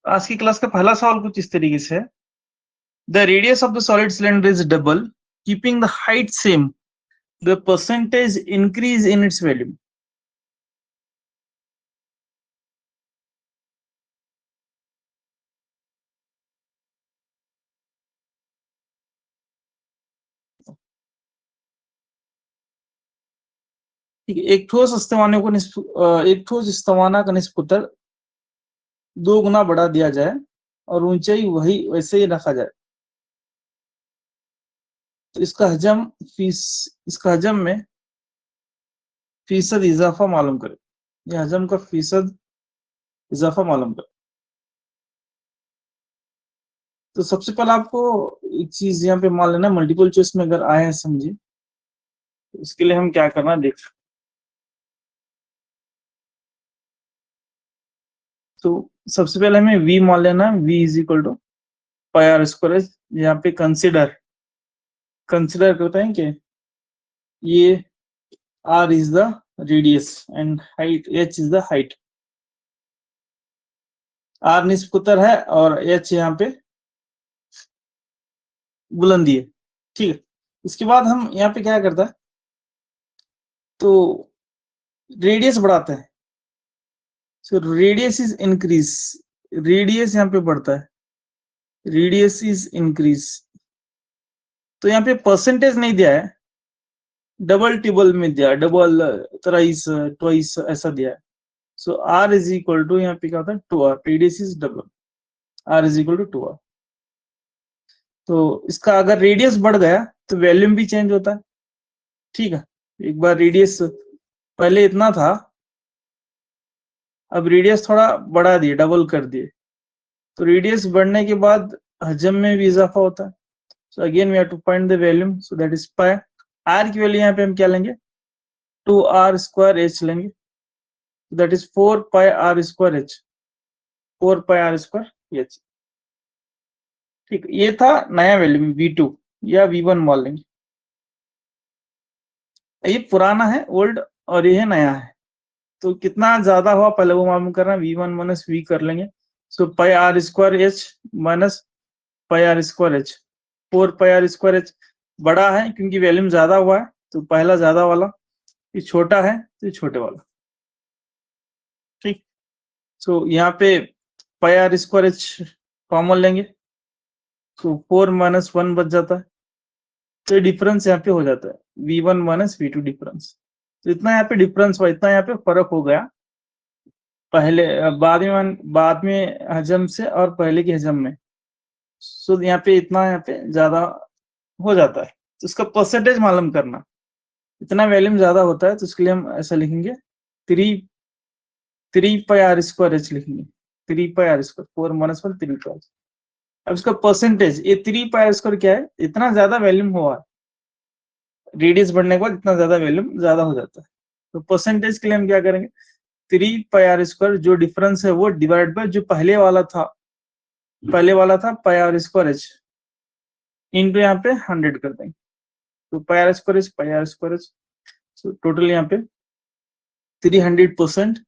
आज की क्लास का पहला सवाल कुछ इस तरीके से है, the radius of the solid cylinder is double keeping the height same, the percentage increase in its volume. ठीक है, एक ठोस अस्थमाना का निष्पत्तर 2 गुना बढ़ा दिया जाए और ऊंचाई वही वैसे ही रखा जाए तो इसका हजम में फीसद इजाफा मालूम करें। ये हजम का फीसद इजाफा मालूम करें। तो सबसे पहले आपको एक चीज यहाँ पे मान लेना, मल्टीपल चॉइस में अगर आए हैं समझिए, तो इसके लिए हम क्या करना देख। तो सबसे पहले हमें v मान लेना, v is equal to pi r square. यहाँ पे कंसिडर करते हैं कि ये r is the radius and height h is the height. r निष्पत्तर है और h यहाँ पे बुलंदी है। ठीक है, इसके बाद हम यहाँ पे क्या करता है, तो रेडियस बढ़ाते हैं। So radius is increase, radius यहाँ पे बढ़ता है, रेडियस इज इंक्रीज। तो यहाँ पे परसेंटेज नहीं दिया है, डबल टिबल में दिया है, डबल थ्राइस ट्वाइस ऐसा दिया है। So r is equal to, यहाँ पे क्या होता है 2r, radius is double, r is equal to 2r। तो इसका अगर रेडियस बढ़ गया तो वॉल्यूम भी चेंज होता है। ठीक है, एक बार रेडियस पहले इतना था, अब रेडियस थोड़ा बढ़ा दिए, डबल कर दिए, तो रेडियस बढ़ने के बाद हजम में भी इजाफा होता है। So again we have to find the volume, so that is pi. r की वैल्यू यहाँ पे हम क्या लेंगे, 2r स्क्वायर h लेंगे, that is 4 pi r square h, 4 pi r square h। ठीक, ये था नया वैल्यू v2 या v1 मान लेंगे। ये पुराना है ओल्ड और ये है नया है, तो कितना ज्यादा हुआ पहले वो मालूम करना, v1 माइनस v कर लेंगे। So pi r square h minus pi r square h, 4 pi r square h बड़ा है क्योंकि वैल्यूम ज्यादा हुआ है, तो पहला ज्यादा वाला, ये छोटा है तो ये छोटे वाला। ठीक, सो यहाँ पे पाई आर स्क्वायर h कॉमन लेंगे, तो 4 माइनस 1 बच जाता है, तो डिफरेंस यहाँ पे हो जाता है v1 माइनस v2 डिफरेंस। तो इतना यहाँ पे डिफरेंस हुआ, इतना यहाँ पे फर्क हो गया पहले बाद में हजम से और पहले के हजम में। सो यहाँ पे इतना यहाँ पे ज्यादा हो जाता है, तो इसका परसेंटेज मालूम करना, इतना वैल्यूम ज्यादा होता है तो इसके लिए हम ऐसा लिखेंगे 3 पाई आर स्क्वायर एच लिखेंगे, 3 पाई आर स्क्वायर, 4 माइनस 1 3 पाई। अब इसका परसेंटेज, ये 3 पाई आर स्क्वायर क्या है, इतना ज्यादा वैल्यूम हुआ, रेडियस बढ़ने के बाद इतना ज्यादा वैल्यूम ज्यादा हो जाता है। तो परसेंटेज के लिए हम क्या करेंगे, 3 पाई आर स्क्वायर जो डिफरेंस है वो डिवाइड बाय जो पहले वाला था pi r square h into यहाँ पे 100 कर देंगे, तो pi r square h. So total यहाँ पे 300%।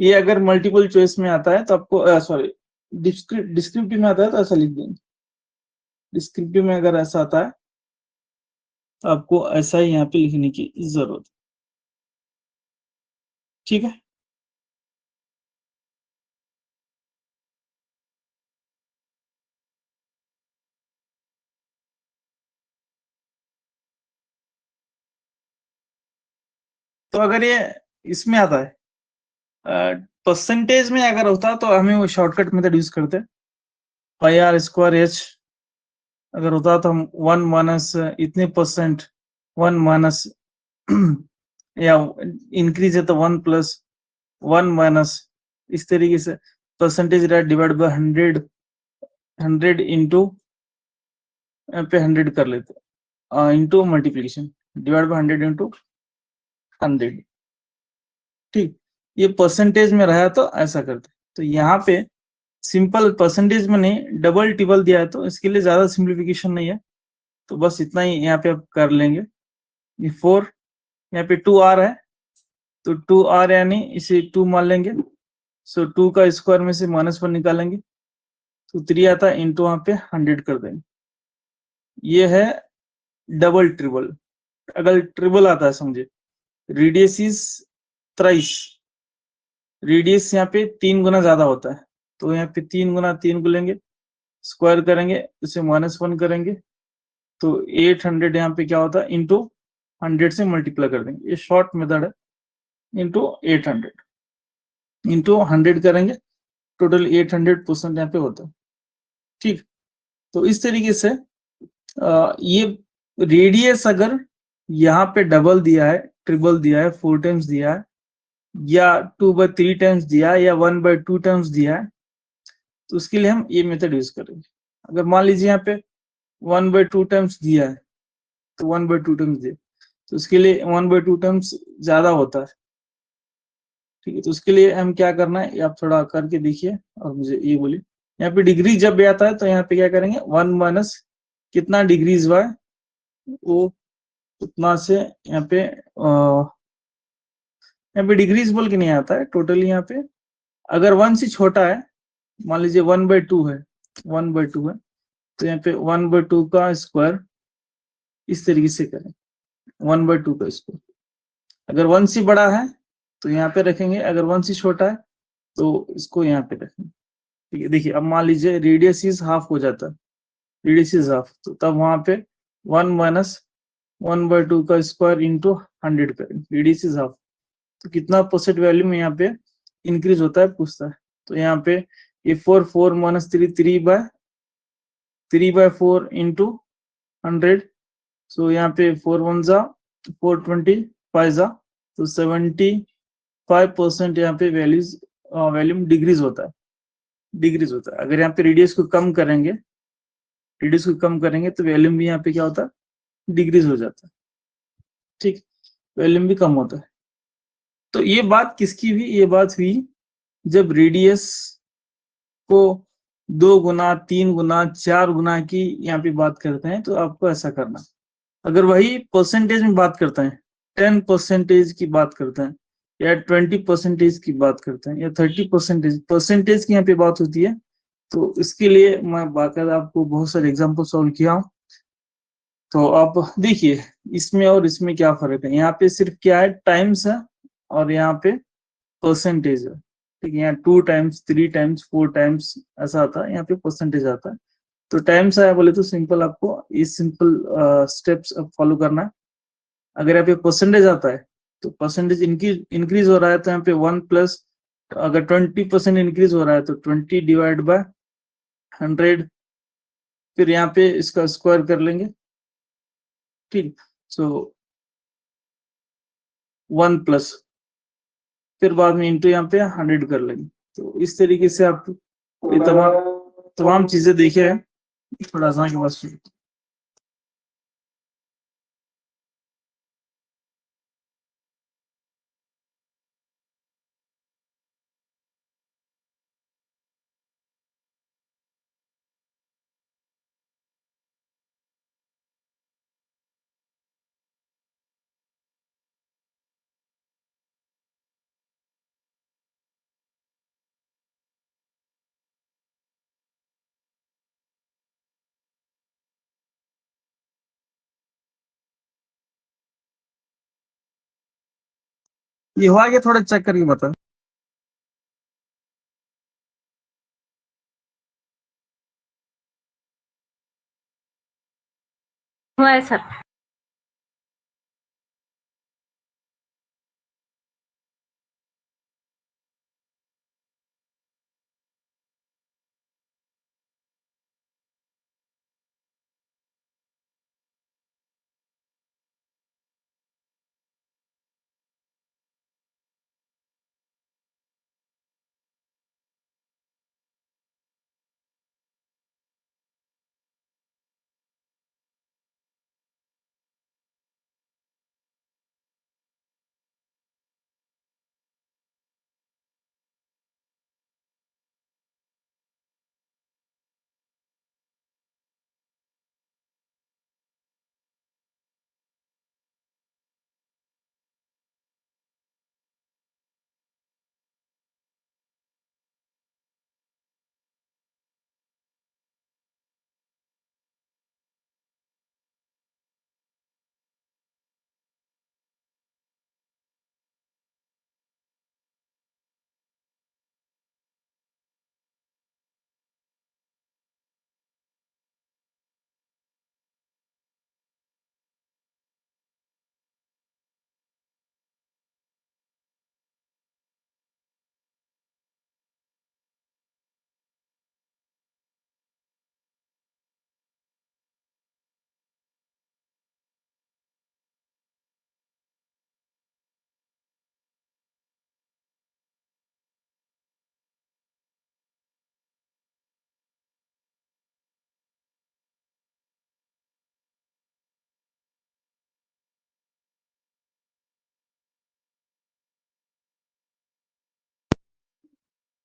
ये अगर मल्टीपल चॉइस में आता है तो आपको सॉरी डिस्क्रिप्टिव में आता है तो ऐसा लिख देंगे, डिस्क्रिप्टिव में अगर ऐसा आता है तो आपको ऐसा ही यहाँ पे लिखने की जरूरत है। ठीक है, तो अगर ये इसमें आता है परसेंटेज में अगर होता तो हमें वो शॉर्टकट मेथड यूज करते, पाई आर स्क्वायर एच अगर होता तो हम 1 माइनस इतने परसेंट, 1 माइनस या इंक्रीज है तो 1 प्लस 1 माइनस, इस तरीके से परसेंटेज डिवाइड बाय 100 इंटू पे 100 कर लेते, into multiplication divide by 100 into 100। ठीक, ये परसेंटेज में रहा तो ऐसा करते, तो यहाँ पे सिंपल परसेंटेज में नहीं डबल टिबल दिया है तो इसके लिए ज्यादा सिंप्लीफिकेशन नहीं है, तो बस इतना ही यहाँ पे आप कर लेंगे। ये 4 यहाँ पे 2r है तो 2r यानी इसे 2 मान लेंगे, सो 2 का स्क्वायर में से -1 निकालेंगे, तो 3 आता है इंटू वहां पे 100 कर देंगे। ये है डबल ट्रिबल। अगर ट्रिबल आता है समझे, रेडियस इज थ्राइस, रेडियस यहाँ पे 3 गुना ज्यादा होता है, तो यहाँ पे 3 गुना 3 को लेंगे, स्क्वायर करेंगे, उसे -1 करेंगे, तो 800 यहाँ पे क्या होता है इंटू 100 से मल्टीप्लाई कर देंगे। ये शॉर्ट मेथड है, इंटू 800 इंटू 100 करेंगे, टोटल 800% यहाँ पे होता है। ठीक, तो इस तरीके से ये रेडियस अगर यहाँ पे डबल दिया है, ट्रिपल दिया है, 4 टाइम्स दिया है, या 2/3 टाइम्स दिया है, या 1/2 टाइम्स दिया है, तो उसके लिए हम ये मेथड यूज करेंगे। अगर मान लीजिए यहाँ पे 1/2 टाइम्स दिया है, तो 1/2 टाइम्स दिया, तो उसके लिए 1/2 टाइम्स ज्यादा होता है। ठीक है, तो उसके लिए हम क्या करना है, आप थोड़ा करके देखिए और मुझे ये बोलिए। यहाँ पे डिग्री जब भी आता है तो यहाँ पे क्या करेंगे, 1 माइनस कितना डिग्रीज हुआ है वो उतना से यहाँ पे डिग्रीज बोल के नहीं आता है टोटली। यहाँ पे अगर 1 से छोटा है, मान लीजिए 1/2 है, 1/2 है, तो यहाँ पे 1/2 का स्क्वायर इस तरीके से करें, 1/2 का स्क्वायर। अगर 1 से बड़ा है तो यहाँ पे रखेंगे, अगर 1 से छोटा है तो इसको यहाँ पे रखेंगे। ठीक है, देखिए अब मान लीजिए रेडियस इज हाफ हो जाता है, रेडियस इज हाफ, तो तब वहां पे 1 माइनस 1/2 का स्क्वायर इंटू 100 करेंगे, रेडियस इज हाफ, तो कितना परसेंट वैल्यू में यहाँ पे इंक्रीज होता है पूछता है। तो यहाँ पे ये 4 माइनस 3 3/4 इंटू 100, सो यहाँ पे 4 1 जा 425 जा, तो 75% यहाँ पे वैल्यूम डिग्रीज होता है, डिग्रीज होता है। अगर यहाँ पे रेडियस को कम करेंगे, रेडियस को कम करेंगे तो वैल्यूम भी यहाँ पे क्या होता है, डिग्रीज हो जाता है। ठीक, वैल्यूम भी कम होता है। तो ये बात किसकी हुई, ये बात हुई जब रेडियस को 2 गुना 3 गुना 4 गुना की यहाँ पे बात करते हैं, तो आपको ऐसा करना। अगर वही परसेंटेज में बात करते हैं, 10% की बात करते हैं, या 20% की बात करते हैं, या 30% परसेंटेज की यहाँ पे बात होती है, तो इसके लिए मैं बाकायदा आपको बहुत सारे एग्जाम्पल सॉल्व किया हूँ। तो आप देखिए इसमें और इसमें क्या फर्क है। यहाँ पे सिर्फ क्या है, टाइम्स है, और यहाँ पे परसेंटेज है। ठीक है, यहाँ 2 टाइम्स 3 टाइम्स 4 टाइम्स ऐसा आता है, यहाँ पे परसेंटेज आता है। तो टाइम्स आया बोले तो सिंपल आपको इस सिंपल स्टेप्स अब फॉलो करना है। अगर यहाँ पे परसेंटेज आता है तो परसेंटेज इंक्रीज हो रहा है, तो यहाँ पे 1 प्लस, अगर 20% इंक्रीज हो रहा है तो 20 डिवाइड बाय 100, फिर यहाँ पे इसका स्क्वायर कर लेंगे। ठीक, सो 1 प्लस, फिर बाद में इंटू यहाँ पे 100 कर लेंगे। तो इस तरीके से आप ये तमाम तमाम चीजें देखिए। थोड़ा सा के पास ये हुआ क्या, थोड़ा चेक करके बता। हुआ है सर।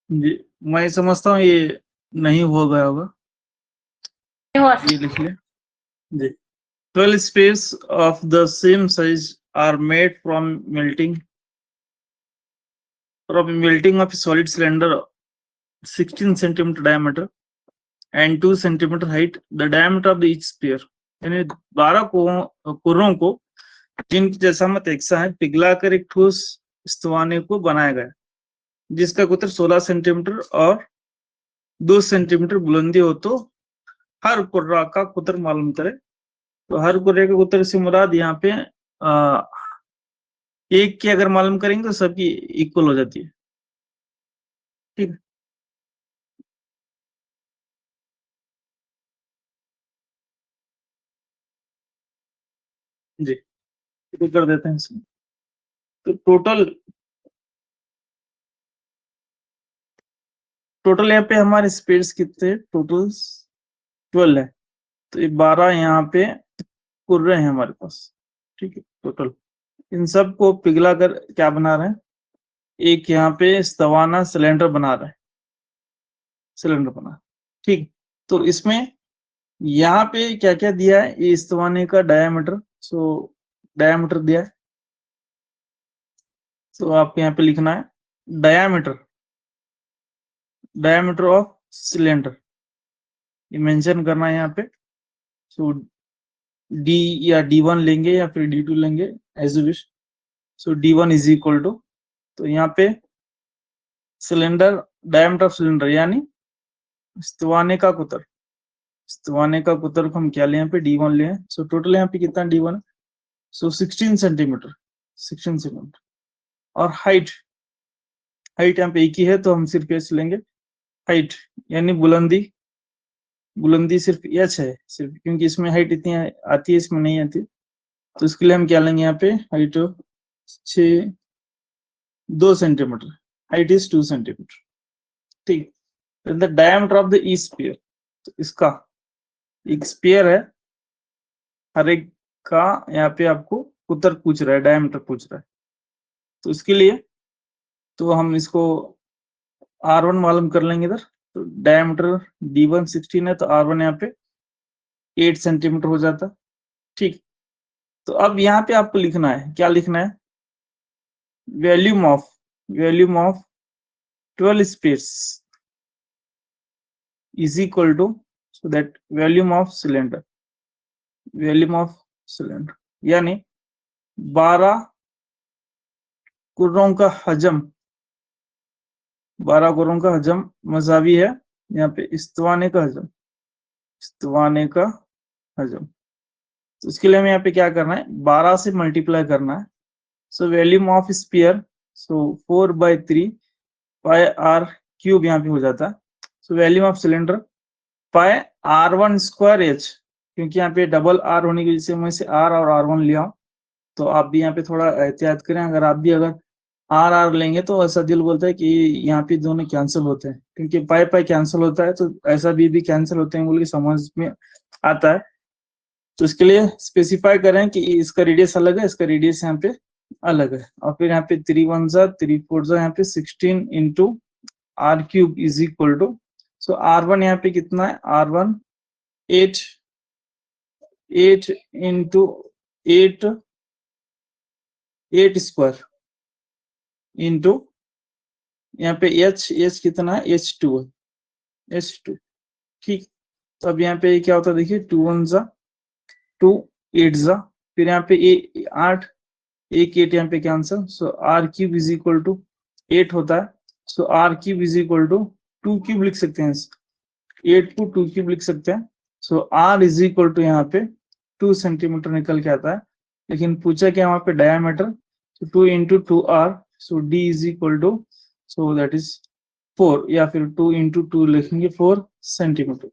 जी, मैं समझता हूँ ये नहीं हो गया होगा, ये लिख ले जी। 12 spheres of the same size are made from melting of a solid cylinder 16 centimeter diameter and 2 centimeter height. The diameter of each sphere, यानी 12 कुर्रों को जिनकी जसामत एकसा है पिघलाकर एक ठोस स्तवाने को बनाया गया जिसका कुतर 16 सेंटीमीटर और 2 सेंटीमीटर बुलंदी हो। तो हर कुर्रा का कुतर मालूम करे। तो हर कुर्रे के कुतर से मुराद यहाँ पे एक की अगर मालूम करेंगे तो सबकी इक्वल हो जाती है। ठीक, जी तो कर देते हैं इसमें। तो टोटल यहाँ पे हमारे स्पेस कितने, टोटल 12 है। तो ये 12 यहाँ पे कुर्रे हैं हमारे पास। ठीक है, टोटल इन सब को पिघला कर क्या बना रहे हैं, एक यहाँ पे स्तवाना सिलेंडर बना रहे हैं, सिलेंडर बना। ठीक, तो इसमें यहाँ पे क्या क्या दिया है, ये स्तवाने का डायामीटर, सो डायामीटर दिया है। तो आपको यहाँ पे लिखना है डायामीटर ऑफ सिलेंडर, ये मेंशन करना है यहाँ पे। सो डी या D1 लेंगे या फिर D2 लेंगे as you wish. So D1 is equal to, तो यहाँ पे सिलेंडर डायमीटर ऑफ सिलेंडर यानी स्तवाने का कुतर, स्तवाने का कुतर को हम क्या लें यहाँ पे D1 ले। सो टोटल यहाँ पे कितना D1 है, सो 16 सेंटीमीटर, 16 सेंटीमीटर। और हाइट यहाँ पे एक ही है तो हम सिर्फ एच लेंगे, हाइट यानी बुलंदी, बुलंदी सिर्फ एच है सिर्फ, क्योंकि इसमें हाइट इतनी आती है इसमें नहीं आती। तो इसके लिए हम क्या लेंगे यहाँ पे, height 2 centimetre, height is 2 centimetre. ठीक, the diameter of the hemisphere, तो इसका एक स्फीयर है, हर एक का यहाँ पे आपको कुतर पूछ रहा है, डायमीटर पूछ रहा है। तो इसके लिए तो हम इसको R1 मालूम कर लेंगे इधर। तो डायमीटर D1 16 है तो R1 यहाँ पे 8 सेंटीमीटर हो जाता। ठीक, तो अब यहाँ पे आपको लिखना है, क्या लिखना है, volume of 12 space is equal to, so that volume of cylinder, यानी 12 कुर्रों का हजम, 12 कुर्रों का हजम मजावी है यहाँ पे स्तवाने का हजम, स्तवाने का हजम। तो इसके लिए हमें यहाँ पे क्या करना है, 12 से मल्टीप्लाई करना है। सो volume of sphere, so 4/3 pi R cube यहाँ पे हो जाता है। सो volume of cylinder pi R1 square H, क्योंकि यहाँ पे डबल R होने की वजह से मैं इसे R और R1 लिया हूँ। तो आप भी यहाँ पे थोड़ा एहतियात करें, अगर आप भी अगर R लेंगे तो ऐसा दिल बोलता है कि यहाँ पे दोनों कैंसिल होते हैं, क्योंकि पाई कैंसिल होता है तो ऐसा भी कैंसिल होते हैं बोल के समझ में आता है। तो इसके लिए स्पेसिफाई करें कि इसका रेडियस अलग है, इसका रेडियस यहाँ पे अलग है। और फिर यहाँ पे 3 1 3 4 यहाँ पे 16 into R cube is equal to, so R1 यहाँ पे कितना है, R1 8 इंटू 8 स्क्वायर इंटू यहाँ पे H कितना है, H2 है, H2। ठीक, तो अब यहाँ पे क्या होता है देखिए, 2 1 2 8 फिर यहाँ पे 8 1 8 यहाँ पे cancel. So R cube is equal to 8 होता है। So R cube is equal to 2 cube लिख सकते हैं, 8 को 2 क्यूब लिख सकते हैं। सो R इज इक्वल टू यहाँ पे 2 सेंटीमीटर निकल के आता है, लेकिन पूछा क्या वहां पे डायमीटर, तो 2 into 2R, so D is equal to, so that is 4, या फिर 2 इंटू 2 लिखेंगे 4 सेंटीमीटर,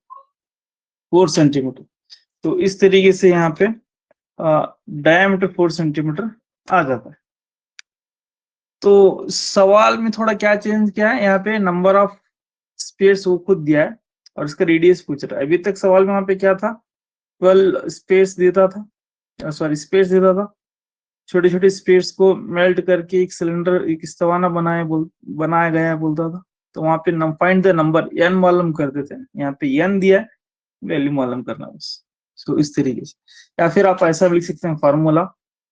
4 सेंटीमीटर। तो इस तरीके से यहाँ पे डायमीटर 4 सेंटीमीटर आ जाता है। तो सवाल में थोड़ा क्या चेंज किया है, यहाँ पे नंबर ऑफ स्पेस वो खुद दिया है और इसका रेडियस पूछ रहा है। अभी तक सवाल में वहां पे क्या था, 12 स्पेस देता था, सॉरी स्पेस देता था, छोटे छोटे स्पेस को मेल्ट करके एक सिलेंडर, एक स्तवाना बनाया गया बोलता था। तो वहां पे फाइंड द नंबर n मालूम कर देते हैं, यहाँ पे n दिया है, वैल्यू मालूम करना बस। सो इस तरीके से, या फिर आप ऐसा भी लिख सकते हैं formula,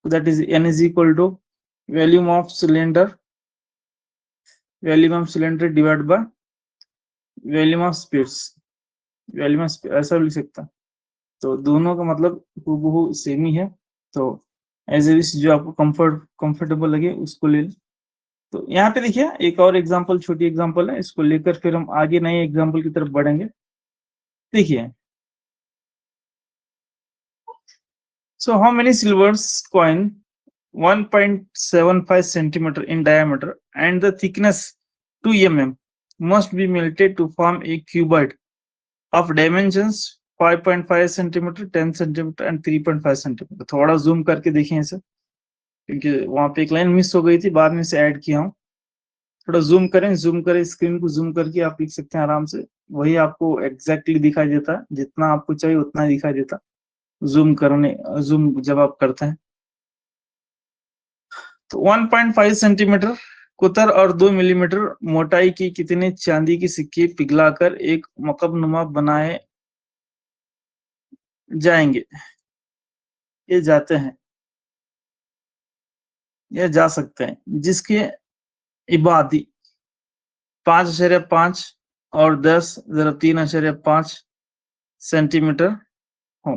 that is n is equal to volume of cylinder divide by volume of space, ऐसा भी लिख सकता है। तो दोनों का मतलब हूबहू सेम ही है, तो एज ए जो आपको कंफर्टेबल लगे उसको ले लें। तो यहाँ पे देखिए एक और एग्जांपल, छोटी एग्जांपल है, इसको लेकर फिर हम आगे नए एग्जांपल की तरफ बढ़ेंगे। देखिए, so how many silvers coin 1.75 centimeter in diameter and the thickness 2 mm must be melted to form a cuboid of dimensions 5.5 centimeter, 10 centimeter and 3.5 centimeter। थोड़ा जूम करके देखें इसे, क्योंकि वहां पे एक लाइन मिस हो गई थी, बाद में से ऐड किया हूँ। थोड़ा जूम करें, स्क्रीन को जूम करके आप लिख सकते हैं आराम से, वही आपको एग्जैक्टली दिखाई देता है, जितना आपको चाहिए उतना ही दिखाई देता जूम जब आप करते हैं। तो 1.5 सेंटीमीटर कुतर और 2 मिलीमीटर मोटाई की कितने चांदी की सिक्के पिघलाकर एक मकबनुमा बनाए जाएंगे, ये जाते हैं, ये जा सकते हैं, जिसके इबादी 5.5 और 10^3.5 सेंटीमीटर हो।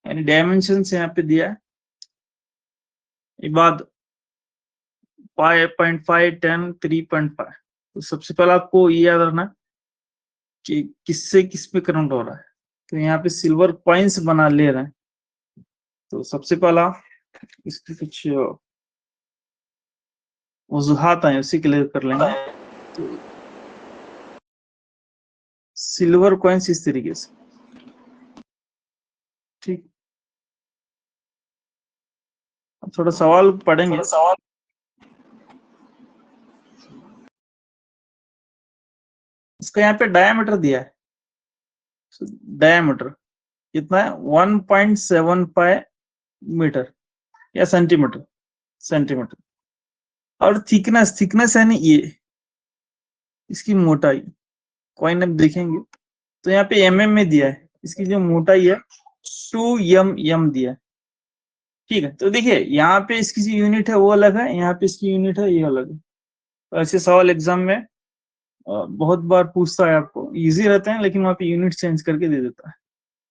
यानी डायमेंशन यहाँ पे दिया है, इबाद 5.5, 10, 3.5। तो सबसे पहले आपको ये याद रखना कि किससे किस पे करंट हो रहा है। तो यहाँ पे सिल्वर कॉइन्स बना ले रहे हैं, तो सबसे पहला इसकी कुछ वजूहात है, उसी क्लियर कर लेंगे। तो सिल्वर कॉइन्स इस तरीके से, ठीक। अब थोड़ा सवाल पढ़ेंगे। इसका यहाँ पे डायमीटर दिया है, डायमीटर कितना है 1.75 मीटर या सेंटीमीटर। और थिकनेस यानी ये इसकी मोटाई, कॉइन अब देखेंगे तो यहाँ पे mm में दिया है, इसकी जो मोटाई है 2 mm दिया है, ठीक है। तो देखिए यहाँ पे इसकी जो यूनिट है वो अलग है, यहाँ पे इसकी यूनिट है ये अलग है। तो ऐसे सवाल एग्जाम में बहुत बार पूछता है, आपको इजी रहते हैं लेकिन वहाँ पे यूनिट चेंज करके दे देता है।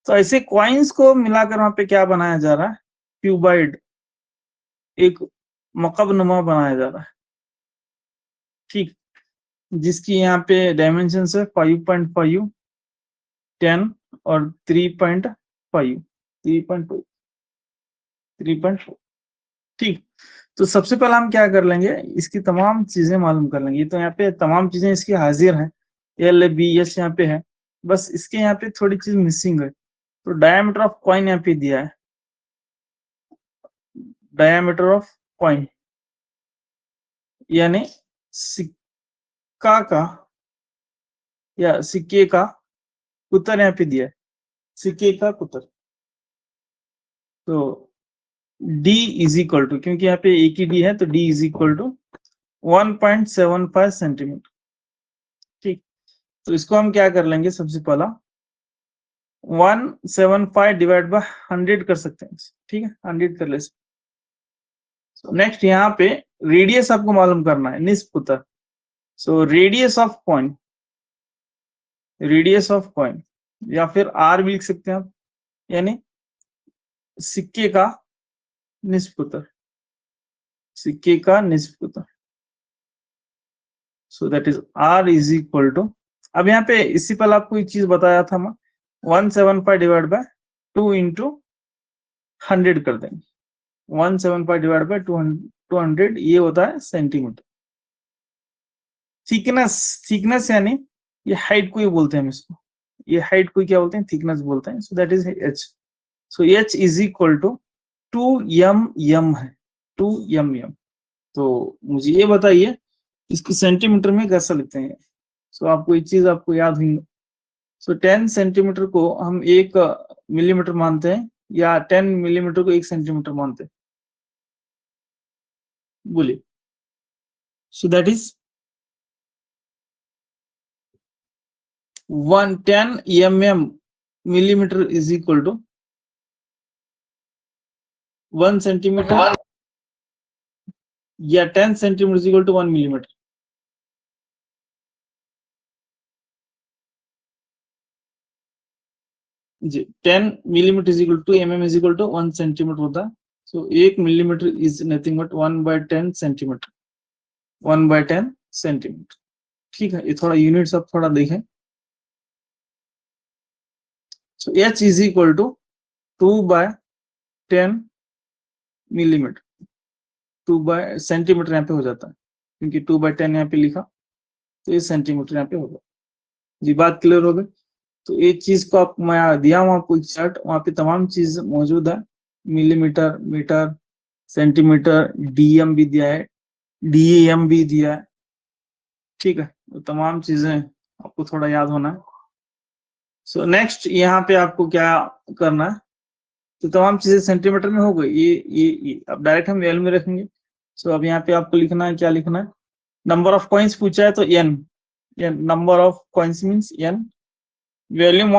तो ऐसे कॉइन्स को मिलाकर वहां पे क्या बनाया जा रहा है, क्यूबाइड, एक मकबनुमा बनाया जा रहा है, ठीक, जिसकी यहाँ पे डायमेंशन है 5.5, 10 और 3.5, 3.4, ठीक। तो सबसे पहले हम क्या कर लेंगे, इसकी तमाम चीजें मालूम कर लेंगे। तो यहाँ पे तमाम चीजें इसकी हाजिर हैं, LBS यहाँ पे है, बस इसके यहाँ पे थोड़ी चीज मिसिंग है। तो डायमीटर ऑफ कॉइन यहाँ पे दिया है, डायमीटर ऑफ कॉइन यानी सिक्का का या सिक्के का कुतर यहाँ पे दिया है, सिक्के का कुतर। तो D इज इक्वल टू, क्योंकि यहाँ पे एक ही D है तो D is equal to 1.75 centimetre, ठीक। तो इसको हम क्या कर लेंगे, सबसे पहला 175 डिवाइड बाय 100 कर सकते हैं, ठीक है, 100 कर ले। नेक्स्ट यहाँ पे रेडियस आपको मालूम करना है, निस्फ कुतर। सो रेडियस ऑफ कॉइन या फिर R भी लिख सकते हैं आप, यानी सिक्के का निस्फ कुतर, सिक्के का निस्फ कुतर। So that is R is equal to, अब यहाँ पे इससे पहले आपको एक चीज बताया था मैं, 175 डिवाइड बाय 2 इंटू 100 कर देंगे, 175 डिवाइड बाय 200 ये होता है सेंटीमीटर। थिकनेस यानी ये हाइट को ही बोलते हैं हम इसको, ये हाइट को क्या बोलते हैं, थिकनेस बोलते हैं। So that is h। So h is equal to 2 mm है, 2 mm। तो मुझे ये बताइए इसको सेंटीमीटर में कैसा लिखते हैं। सो आपको एक चीज आपको याद हुई। सो 10 सेंटीमीटर को हम 1 मिलीमीटर मानते हैं या 10 मिलीमीटर को 1 सेंटीमीटर मानते हैं, बोलिए। सो that is 10 millimeter is equal to 1 centimeter या 10 centimeter is equal to 1 millimeter. Ji 10 millimeter is equal to mm is equal to 1 centimeter होता है. So 1 millimeter is nothing but 1/10 centimeter. 1/10 centimeter. ठीक है, ये थोड़ा यूनिट्स आप थोड़ा देखें. So h is equal to 2/10 millimeter. 2 centimeter यहाँ पे हो जाता है क्योंकि 2/10 यहाँ पे लिखा, तो ये सेंटीमीटर यहाँ पे होगा. जी बात क्लियर हो गई. तो एक चीज को आप मैं दिया हूँ आपको एक चार्ट, वहां पे तमाम चीज मौजूद है. मिलीमीटर, मीटर, सेंटीमीटर, डीएम भी दिया है, डीएम भी दिया है. ठीक है, तो तमाम चीजें आपको थोड़ा याद होना है. सो नेक्स्ट यहाँ पे आपको क्या करना है, तो तमाम चीजें सेंटीमीटर में हो गई. ये अब डायरेक्ट हम वैल्यू में रखेंगे. सो अब यहाँ पे आपको लिखना है, क्या लिखना है, नंबर ऑफ कॉइन्स पूछा है तो n, number of coins means n, volume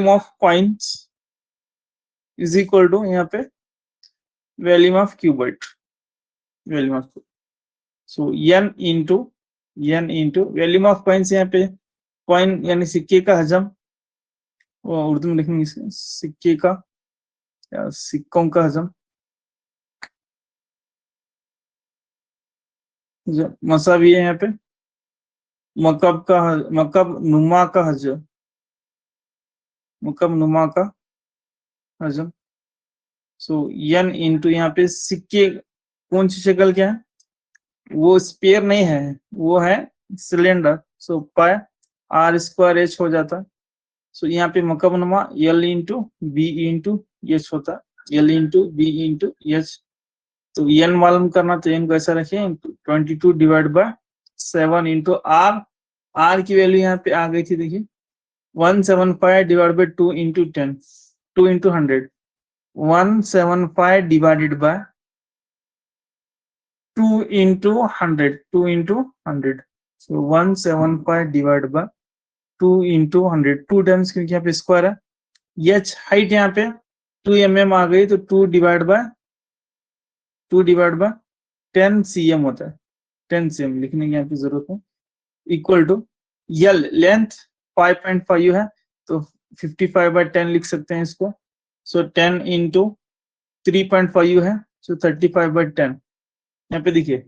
of coins is equal to यहाँ पे volume of cuboid, volume of. So n into volume of coins, यहाँ पे कॉइन यानी सिक्के का हजम, उर्दू में लिखेंगे सिक्के का या सिक्कों का हजम. मसावी है यहाँ पे मकब नुमा का हजम, मकब नुमा का हजम. सो एन इंटू यहाँ पे सिक्के कौन सी शक्ल क्या है, वो स्पेयर नहीं है, वो है cylinder. So pi r square h हो जाता है. सो यहाँ पे मकब नुमा l into b into h होता है, l into b into h. तो एन मालूम करना, तो एन को ऐसा रखें 22 divide by 7 into r. R की वैल्यू यहाँ पे आ गई थी, देखिए 175 divide by 2 into 10, 2 into 100. 175 divided by 2 into 100, 2 into 100. So 175 divide by 2 into 100, 2 times क्योंकि यहाँ पे स्क्वायर है. एच हाइट यहाँ पे 2 mm आ गई, तो 2 डिवाइड बाय 10 cm होता है. 10 cm लिखने की यहाँ पे जरूरत है. इक्वल टू यल लेंथ 5.5 है, तो 55/10 लिख सकते हैं इसको. सो 10 इंटू 3.5 है, सो 35/10. यहाँ पे देखिए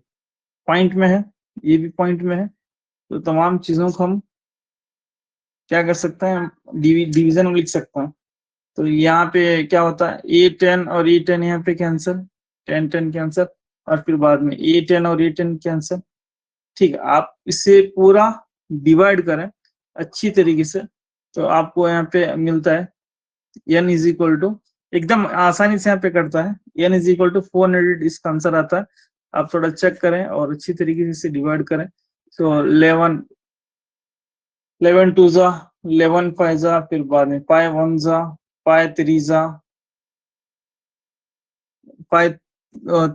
पॉइंट में है, ये भी पॉइंट में है, तो तमाम चीजों को हम क्या कर सकते हैं, डिवीजन में लिख सकते हैं. तो यहाँ पे क्या होता है, A10 और E10 यहाँ पे कैंसिल, 10 कैंसिल, और फिर बाद में A10 और A10 कैंसिल. ठीक है, आप इसे पूरा डिवाइड करें अच्छी तरीके से, तो आपको यहाँ पे मिलता है n इज इक्वल टू, एकदम आसानी से यहाँ पे करता है, n इज इक्वल टू 400 इसका आंसर आता है. आप थोड़ा चेक करें और अच्छी तरीके से डिवाइड करें. तो 11 2 जा 11 5 जा, फिर बाद में 5 1 जा 5 3 जा 5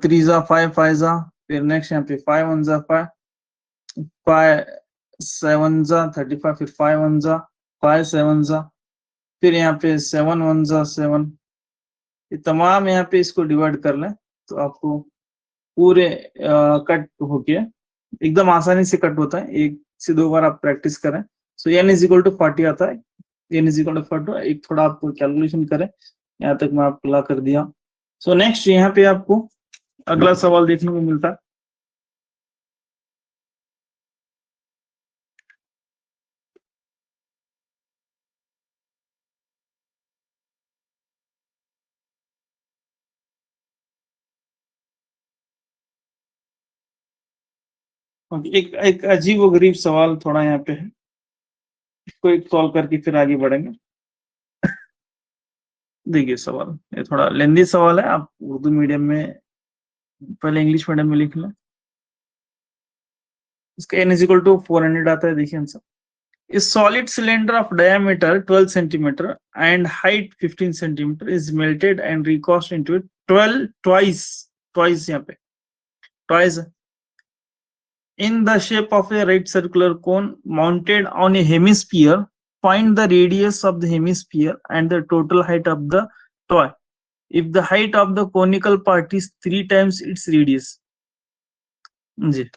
3 जा 5 5 जा, फिर नेक्स्ट यहाँ पे 5 1 जा 5 7 जा 35, फिर 5 1 जा 5 7 जा, फिर यहाँ पे 7 1 जा 7. ये तमाम यहाँ पे इसको डिवाइड कर लें तो आपको पूरे कट होके एकदम आसानी से कट होता है. 1 से 2 बार आप प्रैक्टिस करें. सो n इज इक्वल टू 40 आता है, n इज इक्वल टू 40. एक थोड़ा आपको कैलकुलेशन करें, यहाँ तक मैं आपको ला कर दिया. सो नेक्स्ट यहाँ पे आपको अगला सवाल देखने को मिलता है. एक अजीब व गरीब सवाल थोड़ा यहाँ पे है, इसको एक सॉल्व करके फिर आगे बढ़ेंगे. देखिए सवाल ये थोड़ा लेंदी सवाल है, आप उर्दू मीडियम में पहले इंग्लिश मीडियम में लिख लें. इसका n इज इक्वल टू 400 आता है. देखिए answer, A solid cylinder of diameter 12 centimeter and height 15 centimeter is melted and recast into 12 twice यहाँ पे twice in the shape of a right circular cone mounted on a hemisphere, find the radius of the hemisphere and the total height of the toy if the height of the conical part is 3 times its radius. जी,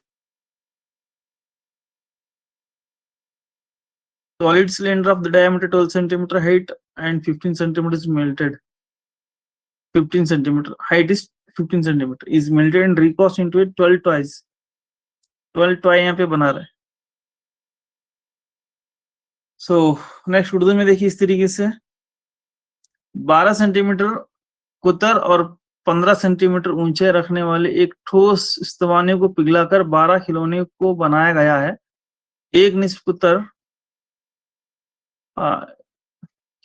solid cylinder of the diameter 12 centimeter height and 15 centimeters melted. 15 centimeter height is 15 centimeter is melted and recast into a 12 toys. 12 toy यहाँ पे बना रहे हैं. So next Urdu में देखिए इस तरीके से 12 सेंटीमीटर कुतर और 15 सेंटीमीटर ऊंचाई रखने वाले एक ठोस स्तवाने को पिघलाकर 12 खिलौने को बनाया गया है. एक निस्फ कुतर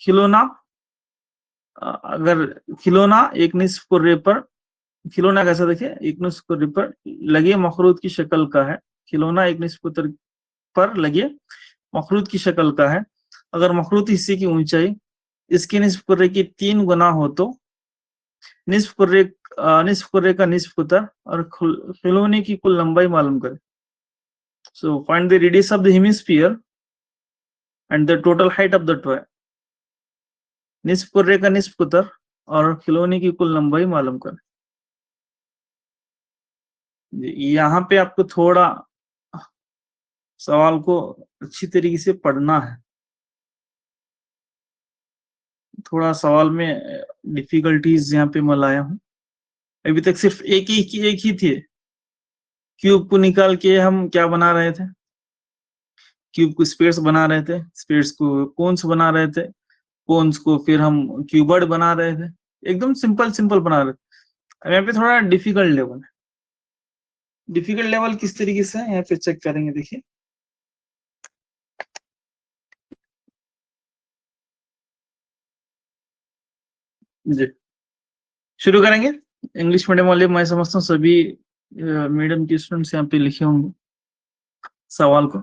खिलौना अगर खिलौना एक निस्फ कुर्रे पर खिलौना कैसा देखिए एक निस्फ कुर्रे पर लगे मखरूद की शक्ल का है. खिलौना एक निस्फ कुतर पर लगे मखरूद की शक्ल का है. अगर मखरूद हिस्से की ऊंचाई इसके निस्फ कुर्रे की 3 गुना हो तो निस्फ कुर्रे का निस्फ कुतर और खिलौने की कुल लंबाई मालूम करें. So find the radius of the hemisphere and the total height of the toy. निस्फ कुर्रे का निस्फ कुतर और खिलौने की कुल लंबाई मालूम करें. यहाँ पे आपको थोड़ा सवाल को अच्छी तरीके से पढ़ना है. थोड़ा सवाल में डिफिकल्टीज यहाँ पे मैं लाया हूँ. अभी तक सिर्फ एक ही थी. क्यूब को निकाल के हम क्या बना रहे थे? क्यूब को स्पेयर्स बना रहे थे. स्पेयर्स को कोन्स बना रहे थे. कोन्स को फिर हम क्यूबर्ड बना रहे थे. एकदम सिंपल बना रहे थे. अब यहाँ पे थोड़ा डिफिकल्ट लेवल है. डिफिकल्ट लेवल किस तरीके से यहाँ पे चेक करेंगे. देखिए जी शुरू करेंगे. इंग्लिश मीडियम वाले मैं समझता हूँ सभी मीडियम के स्टूडेंट्स यहाँ पे लिखे होंगे. सवाल को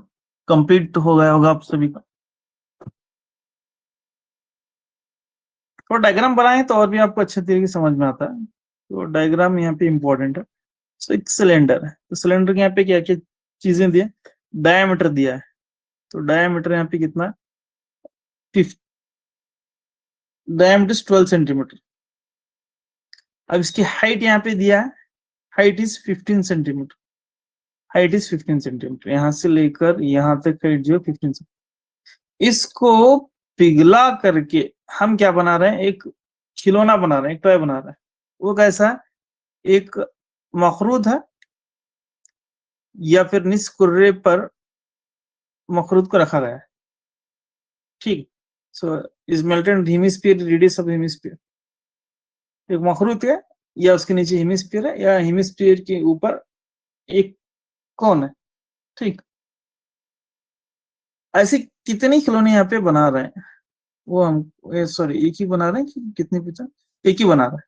कंप्लीट हो गया होगा आप सभी का. तो डायग्राम बनाए तो और भी आपको अच्छे तरीके से समझ में आता है. तो डायग्राम यहाँ पे इंपॉर्टेंट है. सो एक सिलेंडर है. तो सिलेंडर के यहाँ पे क्या क्या चीजें दी है? डायमीटर दिया है. तो डायमीटर यहाँ पे कितना? Diameter 12 centimetre. अब इसकी हाइट यहाँ पे दिया है. Height is 15 centimetre. Height is 15 centimetre. यहाँ से लेकर यहाँ तक हाइट जो 15 सेंटीमीटर. इसको पिघला करके हम क्या बना रहे हैं? एक खिलौना बना रहे हैं. एक टॉय बना रहे हैं. वो कैसा है? एक मखरूद है या फिर निस्फ कुर्रे पर मखरूद को रखा गया है. ठीक. So is melted hemisphere radius of hemisphere. एक मखरूद है या उसके नीचे हेमिस्फीयर है या हेमिस्फीयर के ऊपर एक कोन है. ठीक. ऐसे कितने खिलौने यहाँ पे बना रहे हैं? वो हम सॉरी एक ही बना रहे हैं कि कितने पूछा? एक ही बना रहा है.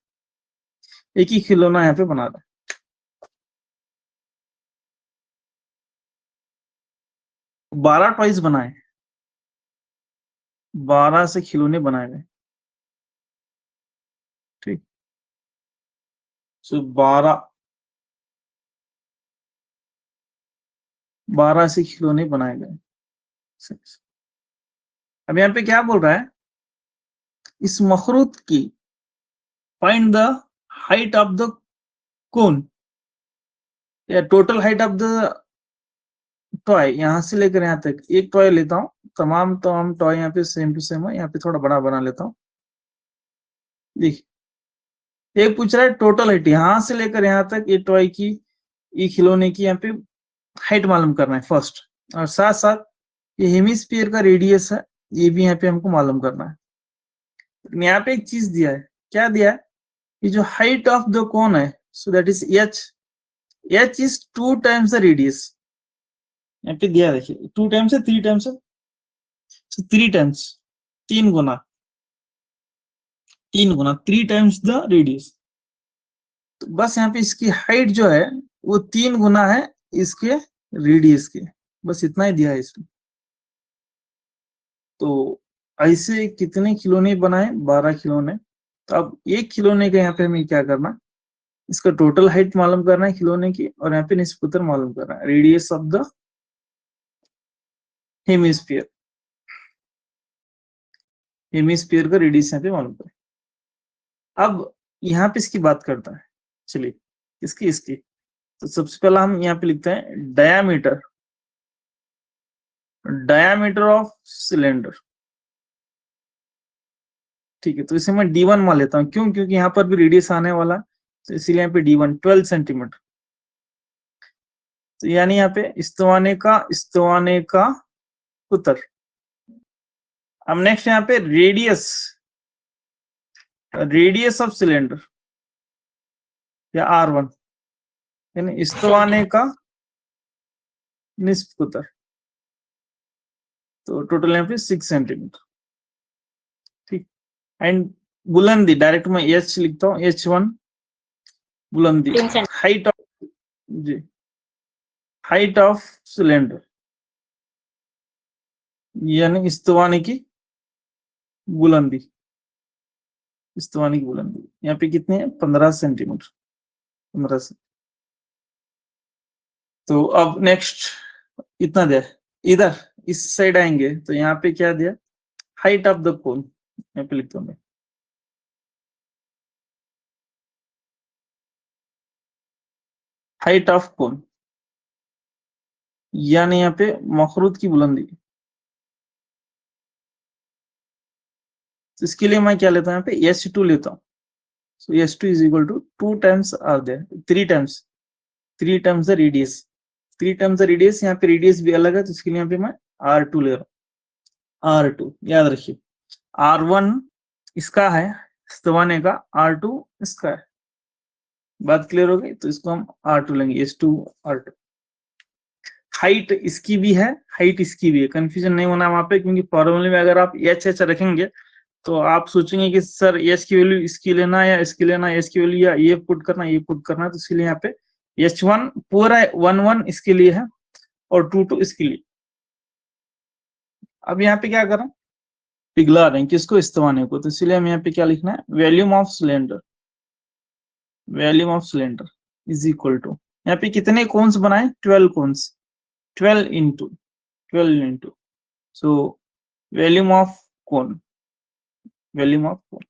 एक ही खिलौना यहाँ पे बना रहा है. 12 टॉयज बनाए. 12 से खिलौने बनाए गए. ठीक. सो 12 से खिलौने बनाए गए. अब यहाँ पे क्या बोल रहा है? इस मखरूद की find the height of the cone या total height of the toy. यहाँ से लेकर यहाँ तक एक टॉय लेता हूँ. तमाम टॉय यहाँ पे सेम टू सेम है. यहाँ पे थोड़ा बड़ा बना लेता हूँ. देखिए एक पूछ रहा है टोटल हाइट. यहाँ से लेकर यहाँ तक ये टॉय की ये खिलौने की यहाँ पे हाइट मालूम करना है फर्स्ट. और साथ साथ ये हेमिस्फीयर का रेडियस है. ये भी यहाँ पे हमको मालूम करना है. यहाँ पे एक चीज दिया है. क्या दिया है? ये जो हाइट ऑफ द कोन है सो that is H. H is 2 times the radius. यहाँ पे दिया देखिए 2 टाइम्स है 3 टाइम्स है. 3 times 3 Guna 3 times the radius. तो बस यहाँ पे इसकी हाइट जो है वो 3 गुना है इसके रेडियस के. बस इतना ही दिया है इसमें. तो ऐसे कितने खिलौने बनाए? 12 खिलौने. तो अब एक खिलौने का यहाँ पे हमें क्या करना? इसका टोटल हाइट मालूम करना है खिलौने की, और यहाँ पे निस्फ उत्तर मालूम करना है, radius of the hemisphere, hemisphere का रेडियस यहाँ पे मालूम करें। अब यहाँ पे इसकी बात करता है, चलिए इसकी तो सबसे पहला हम यहाँ पे लिखते हैं डायामीटर, डायामीटर ऑफ सिलेंडर। ठीक है, तो इसे मैं D1 मान लेता हूँ, क्यों? क्योंकि यहाँ पर भी रेडियस आने वाला, तो इसीलिए यहाँ पे D1 12 सेंटीमीटर। तो यानी यहाँ पे इस्तवाने का उत्तर। अब नेक्स्ट यहाँ पे रेडियस ऑफ सिलेंडर या R1, यानी इस्तवाने का निस्फ उत्तर, तो टोटल यहाँ पे 6 सेंटीमीटर। ठीक, एंड बुलंदी डायरेक्ट में H लिखता हूँ, H1 बुलंदी, हाइट ऑफ, जी हाइट ऑफ सिलेंडर यानी इस्तवाने की बुलंदी, इस्तवाने की बुलंदी यहाँ पे कितनी है? 15 सेंटीमीटर, 15 से। तो अब नेक्स्ट इतना दिया, इधर इस साइड आएंगे तो यहाँ पे क्या दिया? हाइट ऑफ द कोन, यहाँ पे लिखता हूँ मैं, हाइट ऑफ कोन यानी यहाँ पे मखरूत की बुलंदी। तो इसके लिए मैं क्या लेता हूँ? यहाँ पे H2 लेता हूँ, so H2 is equal to 2 times r there, 3 times the radius, 3 times the radius. यहाँ पे रेडियस भी अलग है, तो इसके लिए यहाँ पे मैं R2 ले रहा हूँ, R2 याद रखिए, R1 इसका है इस्तवाने का, R2 इसका है। बात क्लियर हो गई? तो इसको हम R2 लेंगे, H2 R2। हाइट इसकी भी है, हाइट इसकी भी है, कंफ्यूजन नहीं होना वहां पे, क्योंकि फॉर्मूले में अगर आप H रखेंगे तो आप सोचेंगे कि सर H की वैल्यू इसकी लेना या इसकी लेना, H की वैल्यू या ये पुट करना, ये पुट करना, तो इसलिए यहाँ पे H1 पूरा 1 इसके लिए है और 2 इसके लिए। अब यहाँ पे क्या कर रहे हैं? पिघला रहे हैं किसको? इस्तवाने को। तो इसलिए हम यहाँ पे क्या लिखना है? Volume of cylinder, volume of cylinder is equal to, यहाँ पे कितने कोन्स बनाए? 12 cones, 12 into, so volume of cone, volume of cone,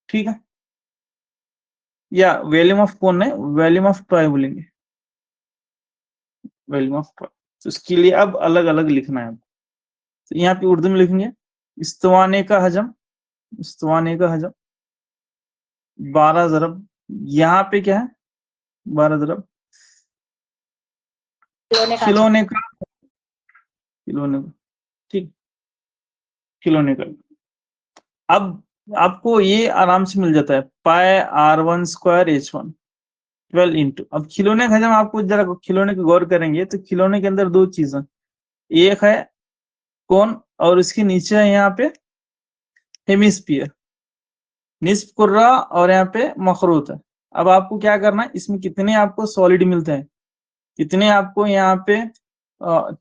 ठीक है, या वॉल्यूम ऑफ कोन नहीं, वॉल्यूम ऑफ टॉय बोलेंगे, वॉल्यूम ऑफ टॉय। तो इसके लिए अब अलग अलग लिखना है। तो यहाँ पे उर्दू में लिखेंगे इस्तवाने का हजम, इस्तवाने का हजम 12 ज़रब, यहाँ पे क्या है? 12 ज़रब खिलौने का, खिलौने का, ठीक, खिलौने का। अब आपको ये आराम से मिल जाता है, पाई R1 स्क्वायर H1 12 इंटू। अब खिलौने का हजम आपको जरा खिलौने को गौर करेंगे तो खिलौने के अंदर दो चीजें, एक है कोन और उसके नीचे है यहाँ पे हेमिस्फीयर, निस्फ कुर्रा और यहाँ पे मखरूत है। अब आपको क्या करना है? इसमें कितने आपको सॉलिड मिलते हैं, कितने आपको यहाँ पे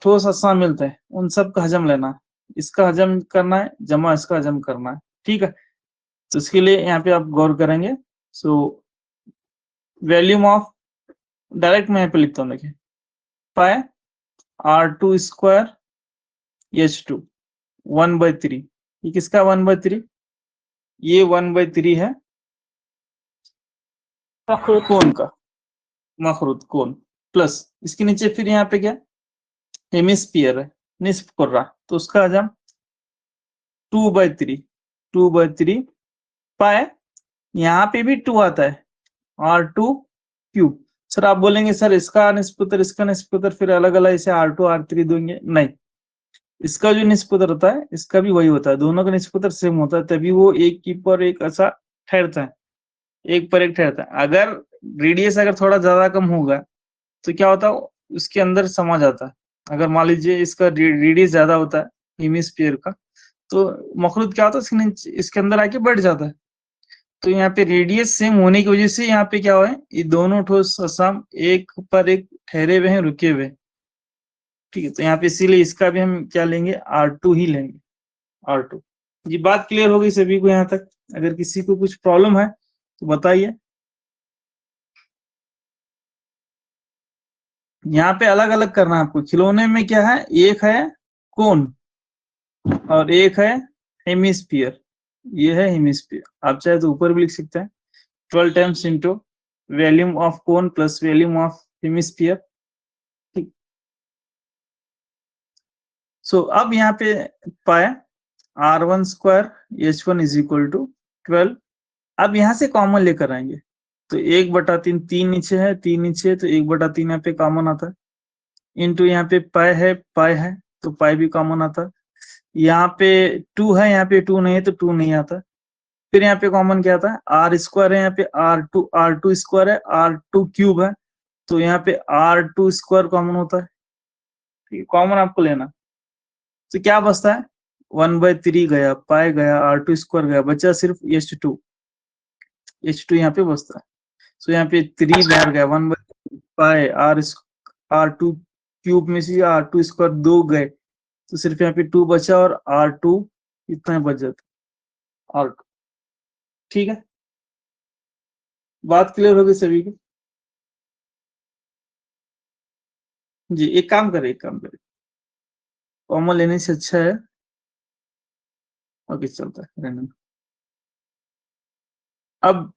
ठोस अज्जा मिलते हैं, उन सब का हजम लेना है, इसका हजम करना है जमा इसका हजम करना है, ठीक है। तो इसके लिए यहाँ पे आप गौर करेंगे, सो वॉल्यूम ऑफ, डायरेक्ट मैं यहाँ पे लिखता हूँ, देखिए पाई R2 स्क्वायर H2 1/3, ये किसका 1/3? ये 1/3 है कोन का, मखरूत कोन, प्लस इसके नीचे फिर यहाँ पे क्या? हेमिस्फीयर है, निस्फ कुर्रा, तो उसका हजम 2/3 पाए, यहाँ पे भी 2 आता है, R2 क्यूब। सर आप बोलेंगे सर इसका निस्फुतर इसका निस्फुतर फिर अलग अलग इसे R2 R3 देंगे, नहीं, इसका जो निस्फुतर होता है इसका भी वही होता है, दोनों का निस्फुतर सेम होता है, तभी वो एक की पर एक ऐसा ठहरता है, एक पर एक ठहरता है। अगर रेडियस अगर थोड़ा ज्यादा कम होगा तो क्या होता है? उसके अंदर समा जाता है। अगर मान लीजिए इसका रेडियस ज्यादा होता है हेमिस्फीयर का, तो मखरूत क्या होता है? इसके अंदर आके बैठ जाता है। तो यहाँ पे रेडियस सेम होने की वजह से यहाँ पे क्या हुआ है? ये दोनों ठोस असाम एक पर एक ठहरे हुए हैं, रुके हुए, ठीक है। तो यहाँ पे इसीलिए इसका भी हम क्या लेंगे? R2 ही लेंगे, R2। ये बात क्लियर हो गई सभी को यहाँ तक? अगर किसी को कुछ प्रॉब्लम है तो बताइए। यहाँ पे अलग अलग करना है आपको। खिलौने में क्या है, एक है कोन और एक है हेमिस्फीयर। ये है हेमिस्फीयर, आप चाहे तो ऊपर भी लिख सकते हैं 12 times into volume of cone plus volume of hemisphere. ठीक, सो अब यहाँ पे पाए r1 square h1 is equal to 12। अब यहाँ से कॉमन लेकर आएंगे तो 1/3, 3 नीचे है 3 नीचे है तो 1/3 यहाँ पे कॉमन आता है, इंटू यहाँ पे पाई है तो पाई भी कॉमन आता है। यहाँ पे 2 है, यहाँ पे 2 नहीं है तो 2 नहीं आता। फिर यहाँ पे कॉमन क्या आता है, आर स्क्वायर है, यहाँ पे r2 स्क्वायर है, r2 क्यूब है तो यहाँ पे r2 स्क्वायर कॉमन होता है। ठीक है, कॉमन आपको लेना तो क्या बचता है 1/3 गया, पाई गया, r2 स्क्वायर गया, बचा सिर्फ h2 यहाँ पे बचता है। सो यहाँ पे 3 बाहर गया, 1/3 पाई r2 क्यूब में से r2 स्क्वायर 2 गए तो सिर्फ यहाँ पे 2 बचा और r2 इतना बच जाता r2। ठीक है, बात क्लियर होगी सभी की? जी, एक काम करे कॉमन लेने से अच्छा है, ओके चलता है रैंडम। अब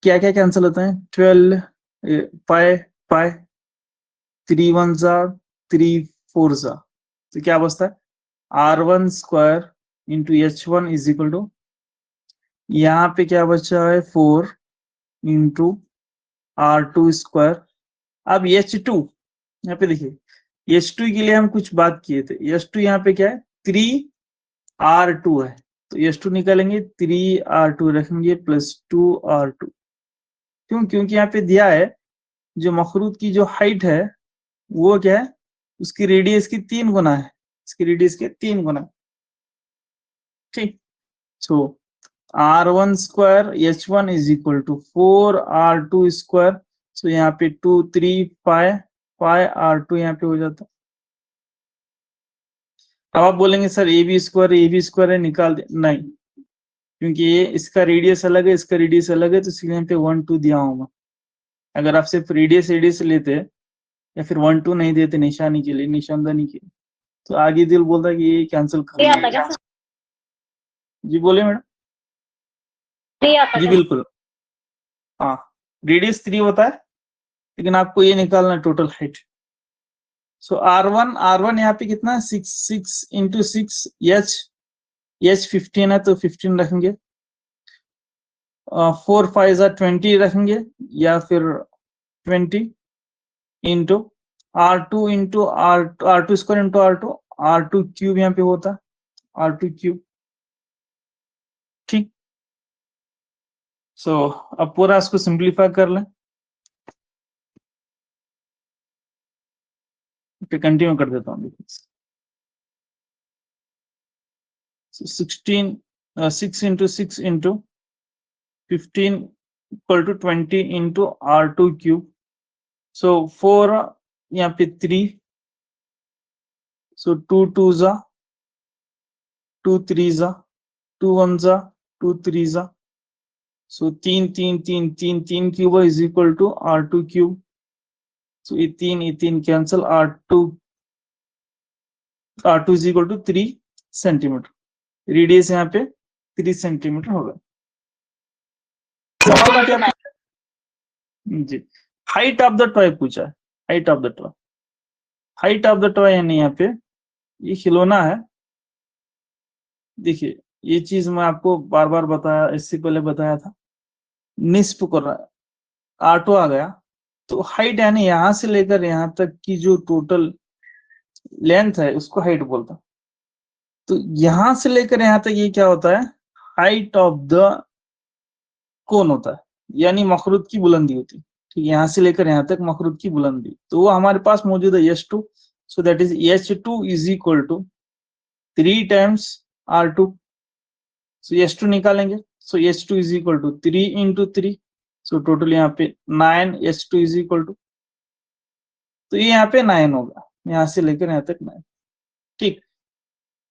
क्या क्या कैंसिल होता है, 12 पाई पाई, 3 1 जा 3 4 जा तो क्या बचता है r1 square into h1 is equal to, यहाँ पे क्या बचा है 4 इंटू r2 स्क्वायर। अब h2 यहाँ पे देखिए h2 के लिए हम कुछ बात किए थे, h2 यहाँ पे क्या है 3r2 है तो h2 निकालेंगे 3r2 रखेंगे प्लस 2r2। क्यों, क्योंकि यहाँ पे दिया है जो मखरूत की जो हाइट है वो क्या है, उसकी रेडियस की 3 गुना है, इसकी रेडियस के 3 गुना। ठीक, so r1 square h1 is equal to 4r2 square. So यहाँ पे 2 3 पाई r2 यहाँ पे हो जाता। अब आप बोलेंगे सर ए बी स्क्वायर है निकाल दे, नहीं, क्योंकि ये इसका रेडियस अलग है इसका रेडियस अलग है तो इसलिए यहाँ पे 1 2 दिया होगा। अगर आप सिर्फ रेडियस लेते या फिर 1 2 नहीं देते निशानी के लिए, निशानदानी के लिए, तो आगे दिल बोलता कि ये कैंसिल कर। जी बोले मैडम। जी बिल्कुल, हाँ रेडियस 3 होता है लेकिन आपको ये निकालना टोटल हाइट। सो r1 यहाँ पे कितना 6 इंटू 6 h 15 है तो 15 रखेंगे, 4 5 20 रखेंगे या फिर 20 into r2 into r2 square into r2 cube यहाँ पे होता है r2 क्यूब। ठीक, सो अब पूरा इसको सिंप्लीफाई कर लें, कंटिन्यू कर देता हूँ। 6 into 6 into 15 equal to 20 into r2 cube. So 4 यहाँ पे 3, सो 2 2 जा 2 3 जा 2 1 जा 2 3 जा, so 3 3 3 3 3 cube is equal to r2 cube. So ये 3 cancel, r2 is equal to 3 centimetre, radius यहाँ पे 3 सेंटीमीटर होगा। जी, हाइट ऑफ द टॉय पूछा है, हाइट ऑफ द टॉय यानी यहाँ पे ये खिलौना है। देखिए ये चीज मैं आपको बार बार बताया, इससे पहले बताया था, निस्फ कर रहा है, ऑटो आ गया तो हाइट यानी यहाँ से लेकर यहाँ तक की जो टोटल लेंथ है उसको हाइट बोलता है। तो यहां से लेकर यहाँ तक ये क्या होता है, हाइट ऑफ द कोन होता है, यानी मखरूत की बुलंदी होती है। ठीक, यहाँ से लेकर यहाँ तक मखरूत की बुलंदी, तो वो हमारे पास मौजूद है h2, so that is h2 is equal to 3 times r2। So h2 निकालेंगे, so h2 is equal to 3 into 3, so total यहाँ पे 9 h2 इज इक्वल टू, तो ये यहाँ पे 9 होगा, यहाँ से लेकर यहाँ तक 9। ठीक,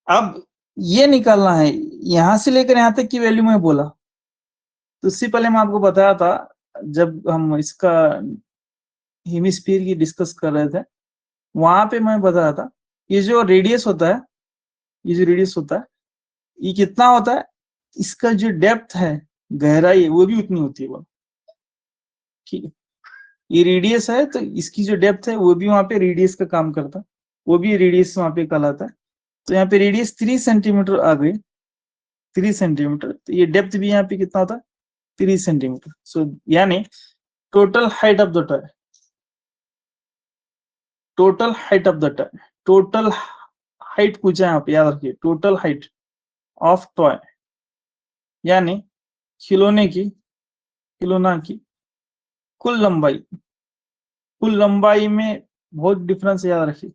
अब ये निकालना है यहां से लेकर यहाँ तक की वैल्यू में बोला, तो इससे पहले मैं आपको बताया था जब हम इसका हेमिस्फीयर की डिस्कस कर रहे थे वहां पे मैं बता रहा था, ये जो रेडियस होता है, ये जो रेडियस होता है, ये कितना होता है, इसका जो डेप्थ है, गहराई है, वो भी उतनी होती है वो। ठीक है, ये रेडियस है तो इसकी जो डेप्थ है वो भी वहां पे रेडियस का काम करता है, वो भी रेडियस वहां पे कहलाता है। तो यहाँ पे रेडियस 3 सेंटीमीटर आ गई, 3 सेंटीमीटर, तो ये डेप्थ भी यहाँ पे कितना होता है, 3 सेंटीमीटर। सो यानी total height of the toy, total height of the toy, total height पूछा है यहाँ पे, याद रखिए, टोटल हाइट ऑफ टॉय, यानी खिलौने की, खिलौना की कुल लंबाई, कुल लंबाई में बहुत डिफरेंस है, याद रखिए।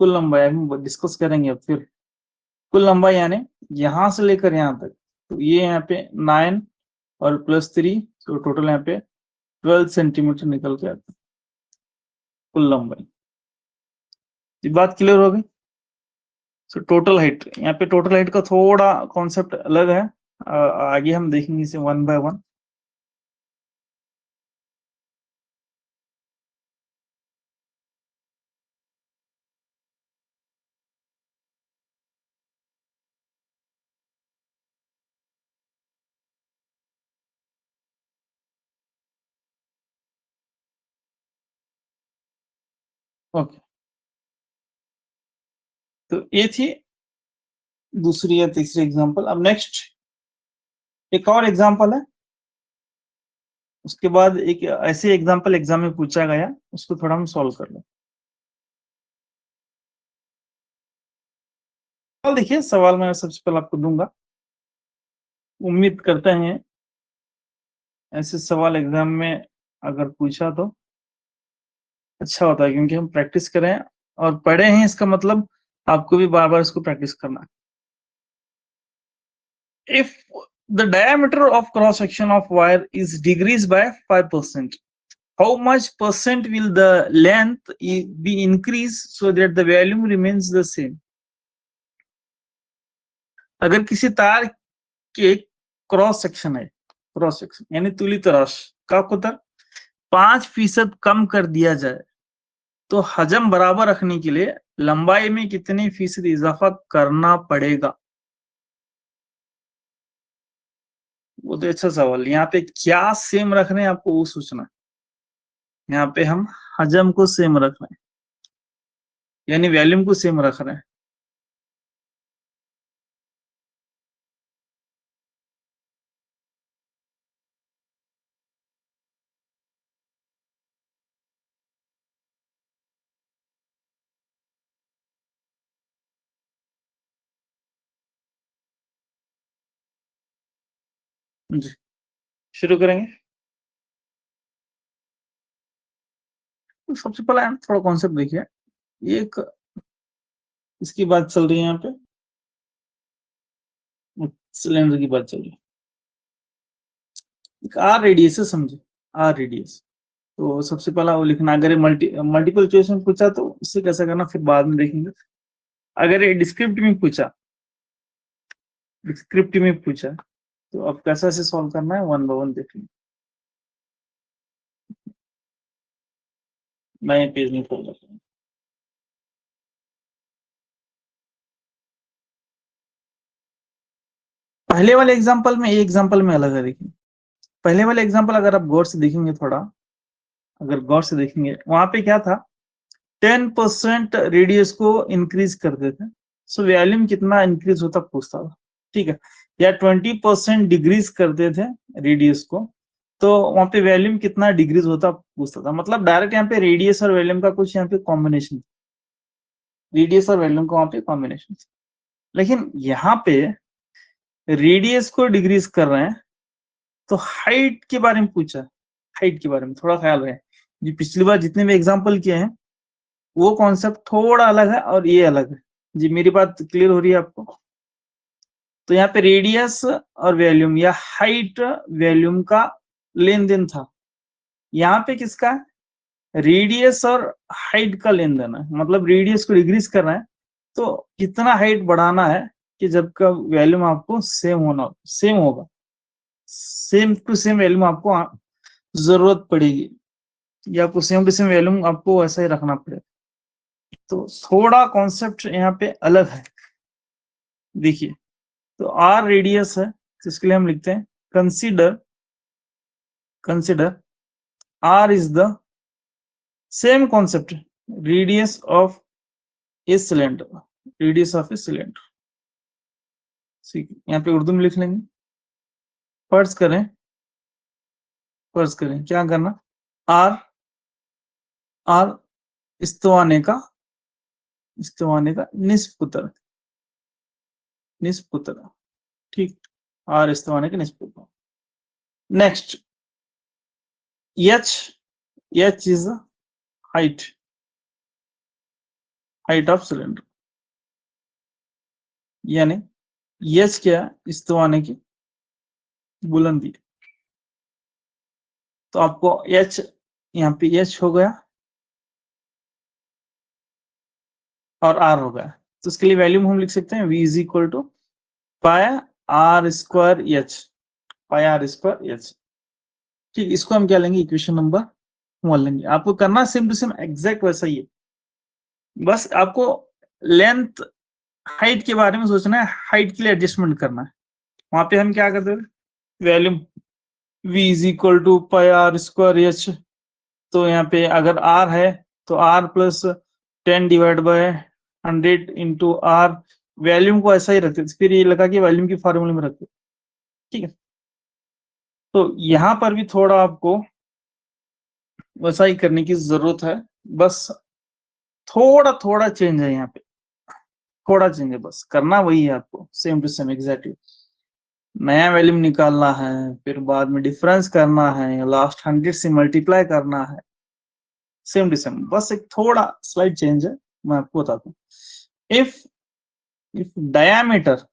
कुल लंबाई हम डिस्कस करेंगे अब फिर। कुल लंबाई यानी यहां से लेकर यहां तक, तो ये यहाँ पे 9 और +3, तो टोटल यहाँ पे 12 सेंटीमीटर निकल के आता है कुल लंबाई। ये बात क्लियर हो गई। सो टोटल हाइट, यहाँ पे टोटल हाइट का थोड़ा कॉन्सेप्ट अलग है, आगे हम देखेंगे इसे वन बाय वन। ओके, तो ये थी दूसरी या तीसरी एग्जांपल। अब नेक्स्ट एक और एग्जांपल है, उसके बाद एक ऐसे एग्जांपल एग्जाम में पूछा गया, उसको थोड़ा हम सॉल्व कर लें। सवाल देखिए, सवाल मैं सबसे पहले आपको दूंगा, उम्मीद करते हैं ऐसे सवाल एग्जाम में अगर पूछा तो अच्छा होता है, क्योंकि हम प्रैक्टिस करें और पढ़े हैं, इसका मतलब आपको भी बार बार इसको प्रैक्टिस करना है। If the diameter of cross section of wire is decreased by 5%, how much percent will the length be increased so that the volume remains the same? अगर किसी तार के क्रॉस सेक्शन है, क्रॉस सेक्शन यानी तुली तराश का कुतर 5% कम कर दिया जाए, तो हजम बराबर रखने के लिए लंबाई में कितने फीसद इजाफा करना पड़ेगा? वो तो अच्छा सवाल। यहाँ पे क्या सेम रख रहे हैं आपको वो सोचना है। यहाँ पे हम हजम को सेम रख रहे हैं, यानी वॉल्यूम को सेम रख रहे हैं। जी, शुरू करेंगे। तो सबसे पहले थोड़ा कॉन्सेप्ट देखिए, एक इसकी बात चल रही है यहाँ पे, सिलेंडर की बात चल रही है। एक आर रेडियस है, समझे, आर रेडियस। तो सबसे पहला वो लिखना, अगर ये मल्टीपल चॉइस में पूछा तो इससे कैसे करना फिर बाद में देखेंगे। अगर ये डिस्क्रिप्टिव में पूछा, डिस्क्रिप्टिव में पूछा तो अब कैसे से सॉल्व करना है, वन बाय वन देखेंगे। मैं ये पेज नहीं खोल रहा हूँ। पहले वाले एग्जांपल में, ये एग्जांपल में अलग है। देखिए पहले वाले एग्जांपल अगर आप गौर से देखेंगे, थोड़ा अगर गौर से देखेंगे, वहां पे क्या था, 10% रेडियस को इंक्रीज करते थे, सो वॉल्यूम कितना इंक्रीज होता पूछता था। ठीक है, या 20% डिग्रीज करते थे रेडियस को, तो वहां पे वॉल्यूम कितना डिग्रीज होता पूछता था। मतलब डायरेक्ट यहाँ पे रेडियस और वॉल्यूम का कुछ यहाँ पे कॉम्बिनेशन, रेडियस और वॉल्यूम का वहां पे कॉम्बिनेशन। लेकिन यहाँ पे रेडियस को डिग्रीज कर रहे हैं, तो हाइट के बारे में पूछा, हाइट के बारे में थोड़ा ख्याल रहे। जी पिछली बार जितने भी एग्जाम्पल किए हैं वो कॉन्सेप्ट थोड़ा अलग है और ये अलग है। जी मेरी बात क्लियर हो रही है आपको? तो यहाँ पे रेडियस और वॉल्यूम या हाइट वॉल्यूम का लेन देन था, यहाँ पे किसका, रेडियस और हाइट का लेन देन है। मतलब रेडियस को डिक्रीज करना है तो कितना हाइट बढ़ाना है कि जब का वॉल्यूम आपको सेम होना, सेम होगा, सेम टू सेम वॉल्यूम आपको जरूरत पड़ेगी, या आपको सेम टू सेम वॉल्यूम आपको ऐसा ही रखना पड़ेगा। तो थोड़ा कॉन्सेप्ट यहाँ पे अलग है। देखिए, तो आर रेडियस है, तो इसके लिए हम लिखते हैं consider r is the same concept, radius of a cylinder, radius of a cylinder. ठीक है, यहाँ पे उर्दू में लिख लेंगे। फर्ज करें क्या करना, आर आर इस्तवाने का निस्फ कुतर, ठीक, आर इस्तवाने का निस्फ कुतर। Next, H is height of cylinder, यानी एच क्या, इस्तवाने की बुलंदी। तो आपको एच, यहाँ पे एच हो गया और आर हो गया, तो इसके लिए वैल्यू हम लिख सकते हैं v is equal to pi r square h. ठीक, इसको हम क्या लेंगे, इक्वेशन नंबर 1 लेंगे। आपको करना सेम टू सेम एग्जैक्ट वैसा ही है, बस आपको लेंथ हाइट के बारे में सोचना है, हाइट के लिए एडजस्टमेंट करना है। वहां पे हम क्या करते हैं, value v is equal to pi r square h, तो यहाँ पे अगर r है तो r plus 10 divide by 100 into r, volume को ऐसा ही रखते, फिर ये लगा कि वैल्यूम की फॉर्मूले में रखते। ठीक है, तो यहाँ पर भी थोड़ा आपको वैसा ही करने की जरूरत है, बस थोड़ा चेंज है यहाँ पे, थोड़ा चेंज है, बस करना वही है आपको, सेम टू सेम एग्जैक्टली। नया वैल्यूम निकालना है, फिर बाद में डिफरेंस करना है, लास्ट 100 से मल्टीप्लाई करना है, सेम टू सेम, बस एक थोड़ा स्लाइड चेंज है, मैं आपको बताता हूँ। If diameter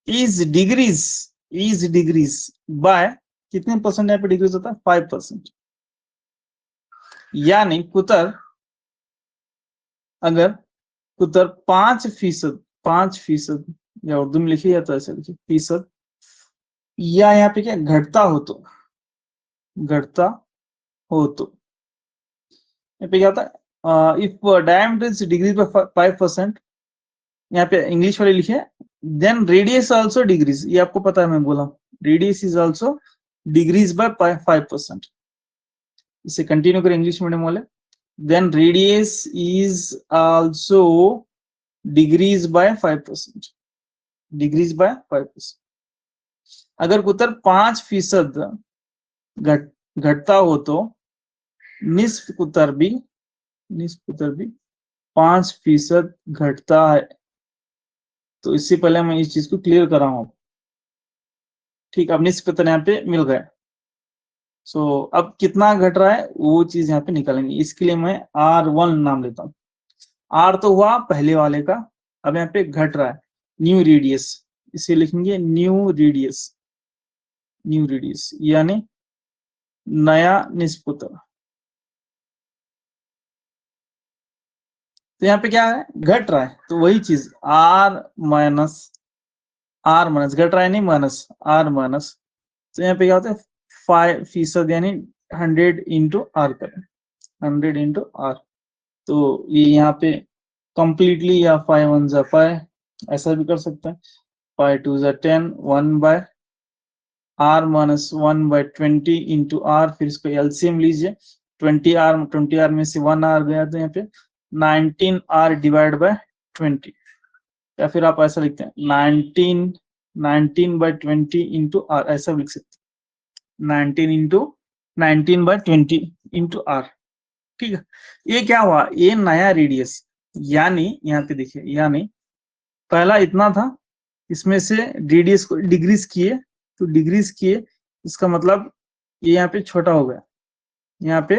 is decreases by कितने परसेंट, यहाँ पे डिग्रीज होता है 5%, यानी कुतर, अगर कुतर 5% या उर्दू में लिखिए या तो ऐसे लिखिए फीसद, या यहाँ पे क्या घटता हो तो यहाँ पे क्या होता है, if diameter is decreases by 5%, यहाँ पे इंग्लिश वाले लिखे, देन रेडियस आल्सो डिग्रीज, ये आपको पता है, मैं बोला radius is also decreases by 5%। इसे कंटिन्यू करें इंग्लिश मीडियम वाले, then radius is also decreases by 5%, decreases by 5%। अगर कुतर 5% घटता हो तो निस्फ कुतर भी 5% घटता है। तो इससे पहले मैं इस चीज को क्लियर कर रहा हूं, ठीक, अब निस्फ कुतर यहाँ पे मिल गया। सो अब कितना घट रहा है वो चीज यहाँ पे निकालेंगे, इसके लिए मैं R1 नाम लेता हूँ। R तो हुआ पहले वाले का, अब यहाँ पे घट रहा है न्यू रेडियस, इसे लिखेंगे न्यू रेडियस यानी नया निस्फ कुतर। तो यहाँ पे क्या है, घट रहा है, तो वही चीज R माइनस घट रहा है नहीं माइनस R माइनस, तो यहाँ पे क्या होता है 5% यानी 100 इंटू आर करें, 100 इंटू आर, तो ये यहाँ पे कंप्लीटली, या 5 1 जा 5, ऐसा भी कर सकते हैं, 5 2 जा 10, 1 by r minus 1 by 20 into r, फिर इसको एलसीएम लीजिए, 20 आर में से 1 आर गया, तो यहाँ पे 19 आर डिवाइड बाय 20, या फिर आप ऐसा लिखते हैं 19 बाय 20 इंटू आर, ऐसा लिख सकते हैं 19 बाय 20 इंटू आर। ठीक है, ये क्या हुआ, ये नया रेडियस, यानी यहाँ पे देखिए, यानी पहला इतना था, इसमें से रेडियस को डिग्रीज किए, तो डिग्रीज किए, इसका मतलब ये यहाँ पे छोटा हो गया, यहाँ पे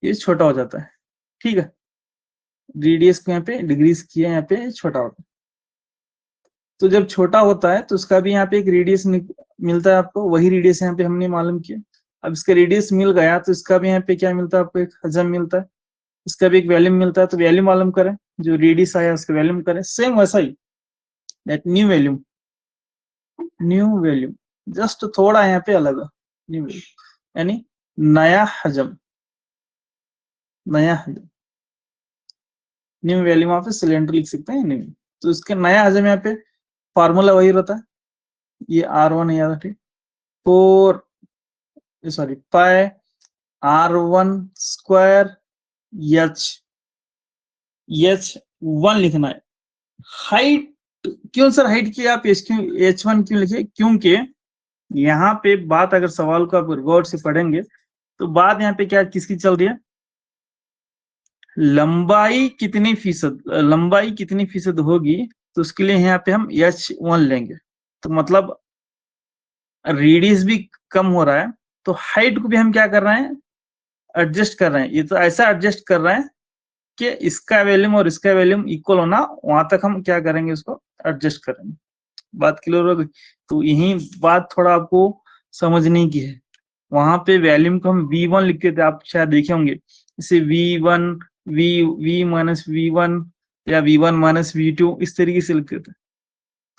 ये छोटा हो जाता है। ठीक है, रेडियस को यहाँ पे डिग्रीज किए, यहाँ पे छोटा होता है, तो जब छोटा होता है तो उसका भी यहाँ पे एक रेडियस मिलता है आपको, वही रेडियस यहाँ पे हमने मालूम किया। अब इसका रेडियस मिल गया तो इसका भी यहाँ पे क्या मिलता है आपको, एक हजम मिलता है, इसका भी एक वैल्यूम मिलता है, तो वैल्यूम मालूम करें, जो रेडियस आया उसका वैल्यूम करें, सेम वैसा ही, दैट न्यू वैल्यूम जस्ट थोड़ा यहाँ पे अलग है, न्यू वैल्यूम यानी नया हजम। न्यू वैल्यू वहां पे सिलेंडर लिख सकते हैं न्यू। तो इसके नया हजम यहाँ पे फॉर्मूला वही रहता है, ये R1 याद रखिए, 4 सॉरी पाई R1 स्क्वायर H1 लिखना है। हाइट क्यों सर हाइट की आप H1 क्यों लिखे? क्योंकि यहाँ पे बात अगर सवाल को आप गौर से पढ़ेंगे तो बात यहाँ पे क्या किसकी चल रही है, लंबाई कितनी फीसद होगी, तो उसके लिए यहाँ पे हम H1 लेंगे। तो मतलब रेडियस भी कम हो रहा है, तो हाइट को भी हम क्या कर रहे हैं, एडजस्ट कर रहे हैं। ये तो ऐसा एडजस्ट कर रहे हैं कि इसका वैल्यूम और इसका वैल्यूम इक्वल होना, वहां तक हम क्या करेंगे, उसको एडजस्ट करेंगे। बात क्लियर हो गई? तो यही बात थोड़ा आपको समझने की है। वहां पे वैल्यूम को हम V1 लिखते थे, आप शायद देखे होंगे, जैसे V1 V माइनस V1 या V1 माइनस V2 इस तरीके से लिखते थे।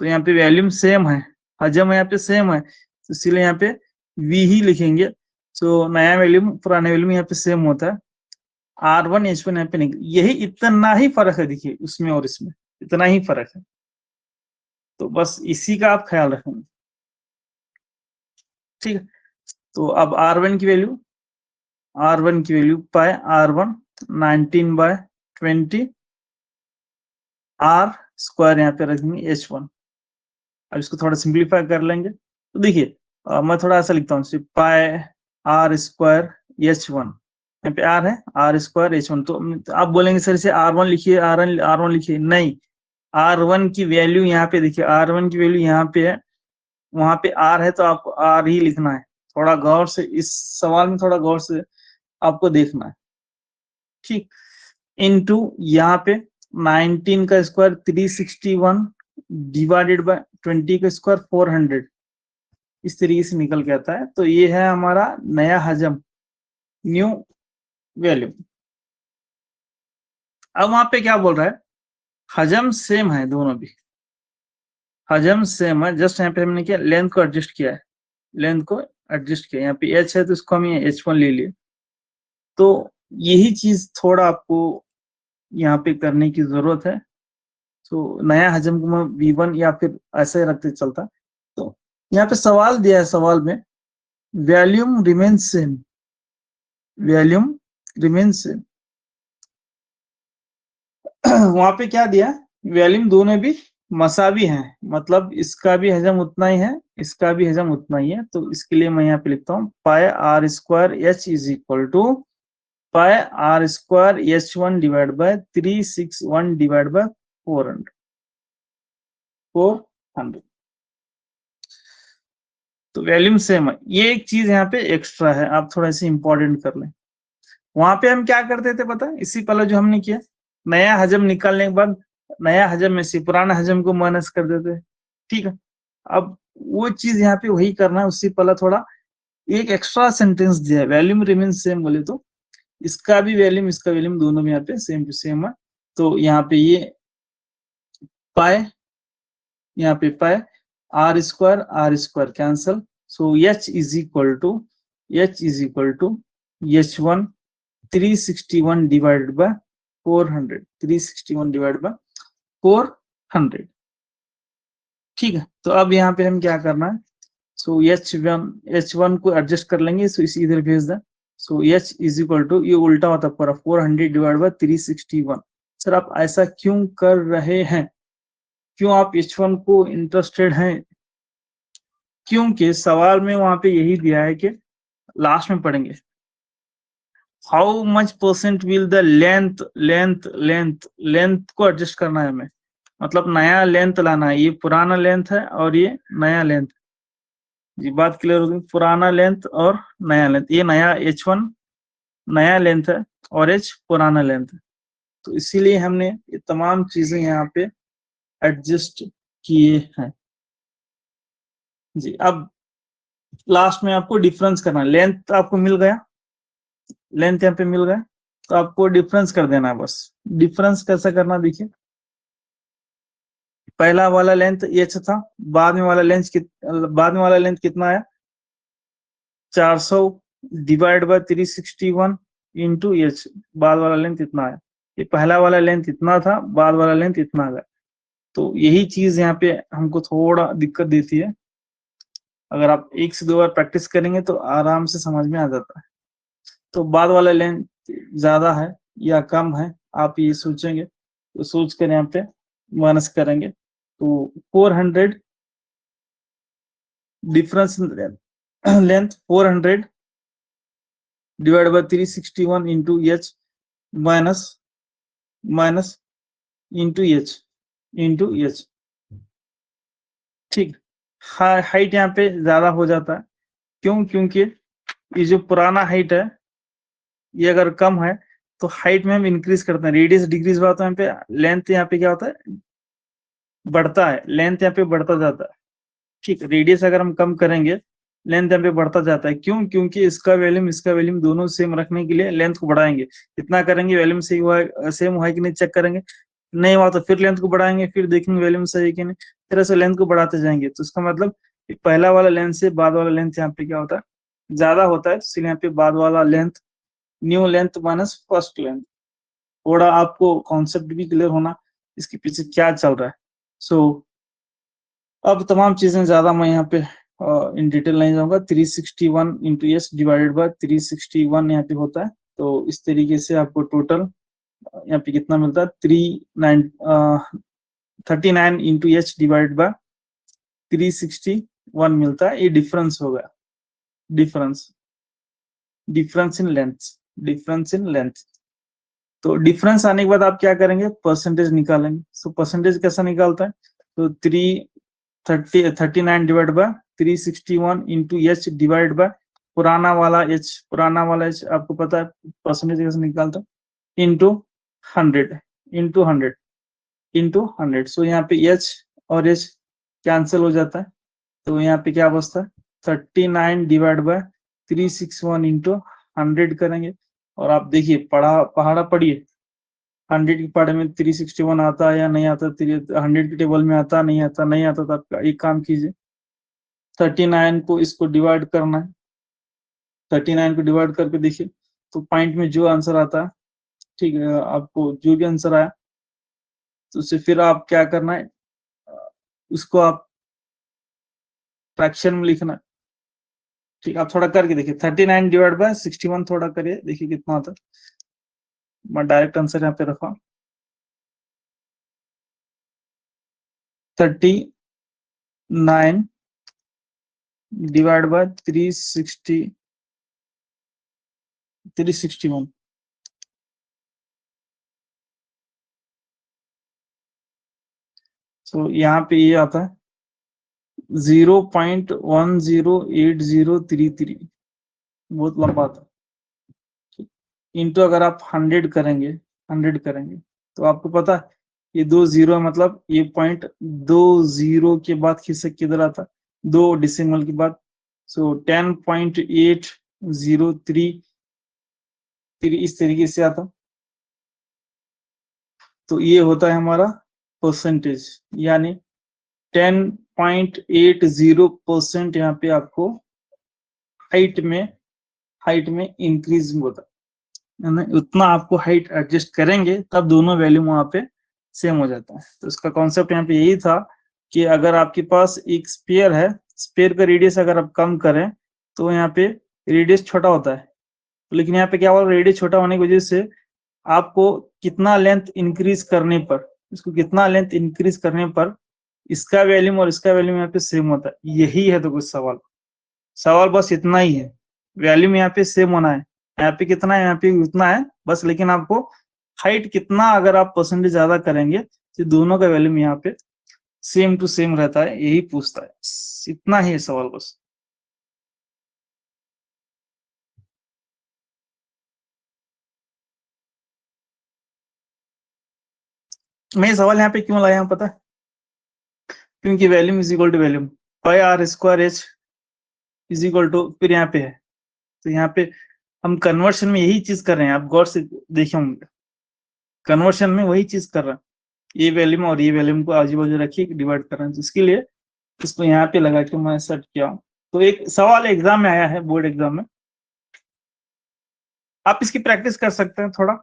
तो यहाँ पे वैल्यूम सेम है, हजम यहाँ पे सेम है, तो इसलिए यहाँ पे V ही लिखेंगे। तो नया वैल्यूम पुराने वैल्यूम यहाँ पे सेम होता है, R1 H1 यहाँ पे नहीं, यही इतना ही फर्क है, देखिए उसमें और इसमें इतना ही फर्क है। तो बस इसी का आप ख्याल रखेंगे, ठीक है। तो अब R1 की वैल्यू पाए R1 19/20 R स्क्वायर यहाँ पे रखेंगे H1। अब इसको थोड़ा सिंप्लीफाई कर लेंगे, तो देखिए मैं थोड़ा ऐसा लिखता हूँ, पाए R स्क्वायर H1, यहाँ पे R है, R स्क्वायर H1। तो आप बोलेंगे सर इसे R1 लिखिए, R1 लिखिए, नहीं, R1 की वैल्यू यहाँ पे देखिए, R1 की वैल्यू यहाँ पे है, वहां पे R है, तो आपको R ही लिखना है। थोड़ा गौर से इस सवाल में थोड़ा गौर से आपको देखना है, ठीक। इनटू यहाँ पे 19 का स्क्वायर 361 डिवाइडेड बाय 20 का स्क्वायर 400, इस तरीके से निकल के आता है। तो ये है हमारा नया हजम, न्यू वैल्यू। अब वहां पे क्या बोल रहा है, हजम सेम है, दोनों भी हजम सेम है, जस्ट यहाँ पे हमने क्या लेंथ को एडजस्ट किया है, लेंथ को एडजस्ट किया। यहाँ पे H है तो इसको हम H1 ले लिए। तो यही चीज थोड़ा आपको यहाँ पे करने की जरूरत है। तो नया हजम को मैं V1 या फिर ऐसे रखते चलता। तो यहाँ पे सवाल दिया है, सवाल में volume remains same, volume remains same. वहां पे क्या दिया, वैल्यूम दोनों भी मसावी हैं, मतलब इसका भी हजम उतना ही है, इसका भी हजम उतना ही है। तो इसके लिए मैं यहाँ पे लिखता हूँ pi R square H is equal to pi R square H1 divide by 361 divide by 400। तो वैल्यूम सेम है। ये एक चीज यहाँ पे एक्स्ट्रा है, आप थोड़ा सी इंपॉर्टेंट कर लें। वहां पे हम क्या करते थे पता है, इसी पहले जो हमने किया, नया हजम निकालने के बाद नया हजम में से पुराना हजम को माइनस कर देते, ठीक है। अब वो चीज यहाँ पे वही करना है, उससे पहले थोड़ा एक एक्स्ट्रा सेंटेंस दिया है, वैल्यूम रिमेन सेम बोले तो इसका भी वैल्यूम इसका वैल्यूम दोनों में यहाँ पे सेम टू सेम है। तो यहाँ पे ये पाए, यहाँ पे pi R square cancel, so H is equal to H1 361 divided by 400, 361 divided by 400, ठीक है। तो अब यहाँ पे हम क्या करना है, सो H1 को एडजस्ट कर लेंगे, सो इसी इधर भेज दें। सो H इज इक्वल टू, ये उल्टा होता पूरा 400 डिवाइड बाय 361। सर आप ऐसा क्यों कर रहे हैं, क्यों आप H1 को इंटरेस्टेड हैं? क्योंकि सवाल में वहां पे यही दिया है कि लास्ट में पढ़ेंगे, how much percent will the length को एडजस्ट करना है हमें, मतलब नया लेंथ लाना है। ये पुराना लेंथ है और ये नया लेंथ, जी बात क्लियर होगी, पुराना लेंथ और नया लेंथ। ये नया H1 नया लेंथ है और H पुराना लेंथ है। तो इसीलिए हमने ये तमाम चीजें यहाँ पे एडजस्ट किए हैं जी। अब लास्ट में आपको डिफरेंस करना है, लेंथ आपको मिल गया, लेंथ यहाँ पे मिल गया, तो आपको डिफरेंस कर देना है बस। डिफरेंस कैसे करना, देखिए पहला वाला लेंथ H था, बाद में वाला लेंथ कितना आया, 400 डिवाइड बाय 361 इंटू H, बाद वाला लेंथ कितना आया, ये पहला वाला लेंथ इतना था, बाद वाला लेंथ इतना आ गया। तो यही चीज यहाँ पे हमको थोड़ा दिक्कत देती है। अगर आप 1 से 2 बार प्रैक्टिस करेंगे तो आराम से समझ में आ जाता है। तो बाद वाला लेंथ ज्यादा है या कम है, आप ये सोचेंगे, तो सोच कर यहाँ पे माइनस करेंगे। तो 400 difference length 400 divide by 361 into H minus into H. ठीक, हाइट यहाँ पे ज्यादा हो जाता है। क्यों? क्योंकि ये जो पुराना हाइट है ये अगर कम है तो हाइट में हम इंक्रीज करते हैं, रेडियस डिक्रीज हुआ तो यहाँ पे लेंथ यहाँ पे क्या होता है, बढ़ता है, लेंथ यहाँ पे बढ़ता जाता है। ठीक, रेडियस अगर हम कम करेंगे लेंथ यहाँ पे बढ़ता जाता है। क्यों? क्योंकि इसका वैल्यूम दोनों सेम रखने के लिए लेंथ को बढ़ाएंगे। कितना करेंगे, वैल्यूम सेम हुआ है कि नहीं चेक करेंगे, नहीं हुआ तो फिर लेंथ को बढ़ाएंगे, फिर देखेंगे वैल्यूम सही है कि नहीं, फिर ऐसे लेंथ को बढ़ाते जाएंगे। तो इसका मतलब पहला वाला लेंथ से बाद वाला लेंथ यहाँ पे क्या होता है, ज्यादा होता है। इसलिए यहाँ पे बाद वाला length, new length minus first length. थोड़ा आपको कॉन्सेप्ट भी क्लियर होना इसके पीछे क्या चल रहा है। सो अब तमाम चीजें ज्यादा मैं यहाँ पे इन डिटेल नहीं जाऊंगा। 361 इंटू एस डिवाइडेड बाय 361 यहाँ पे होता है। तो इस तरीके से आपको टोटल यहाँ पे कितना मिलता है, 39 इंटू एच डिवाइडेड बाय 361 मिलता है। ये डिफरेंस होगा, डिफरेंस इन लेंथ। तो डिफरेंस आने के बाद आप क्या करेंगे, परसेंटेज निकालेंगे। सो परसेंटेज कैसा निकालता है, तो 39 divide by 361 into H divide by पुराना वाला एच आपको पता है परसेंटेज कैसे निकालता है, इंटू 100। सो यहाँ पे एच और एच कैंसिल हो जाता है। तो यहाँ पे क्या बचता है, 39 डिवाइड बाय 361 इंटू 100 करेंगे। और आप देखिए पहाड़ा पढ़िए, 100 के पहाड़े में 361 आता है या नहीं आता, 100 के टेबल में आता नहीं आता, तो आप एक काम कीजिए, 39 को इसको डिवाइड करना है। 39 को डिवाइड करके देखिए तो पॉइंट में जो आंसर आता है, ठीक है, आपको जो भी आंसर आया तो उसे फिर आप क्या करना है, उसको आप फ्रैक्शन में लिखना है। ठीक, आप थोड़ा करके देखिए, 39 डिवाइड बाय 61 थोड़ा करिए, देखिए कितना आता है। मैं डायरेक्ट आंसर यहाँ पे रखा, 39 डिवाइड बाय 361। तो यहाँ पे ये आता है 0.108033, बहुत लंबा था। इंटू अगर आप 100 करेंगे तो आपको पता है ये 2 जीरो मतलब ये पॉइंट 2 जीरो के बाद किधर आता, 2 डिसिमल के बाद। सो 10.8033 इस तरीके से आता। तो ये होता है हमारा परसेंटेज, यानी 10.80% यहाँ पे आपको हाइट में इंक्रीज होता है। उतना आपको हाइट एडजस्ट करेंगे तब दोनों वैल्यू वहां पे सेम हो जाता है। तो इसका कॉन्सेप्ट यहाँ पे यही था कि अगर आपके पास एक स्फीयर है, स्फीयर का रेडियस अगर आप कम करें तो यहाँ पे रेडियस छोटा होता है, लेकिन यहाँ पे क्या हुआ, रेडियस छोटा होने की वजह से आपको कितना लेंथ इंक्रीज करने पर, इसका वैल्यूम और इसका वैल्यूम यहाँ पे सेम होता है। यही है तो कुछ सवाल बस इतना ही है, वैल्यूम यहाँ पे सेम होना है, यहाँ पे कितना है, यहाँ पे उतना है बस। लेकिन आपको हाइट कितना, अगर आप परसेंटेज ज्यादा करेंगे तो दोनों का वैल्यूम यहाँ पे सेम टू सेम रहता है, यही पूछता है। इतना ही है सवाल बस। मैं सवाल यहाँ पे क्यों लाया हूँ पता है, क्योंकि volume is equal to volume pi r square h is equal to, फिर यहाँ पे है। तो यहाँ पे हम कन्वर्शन में यही चीज कर रहे हैं, आप गौर से देखे होंगे, कन्वर्शन में वही चीज कर रहे हैं। ये वैल्यूम और ये वैल्यूम को आजू बाजू रखिए, डिवाइड कर रहे हैं। इसके लिए इसको यहाँ पे लगा के मैं सेट किया हूँ। तो एक सवाल एग्जाम में आया है, बोर्ड एग्जाम में, आप इसकी प्रैक्टिस कर सकते हैं थोड़ा।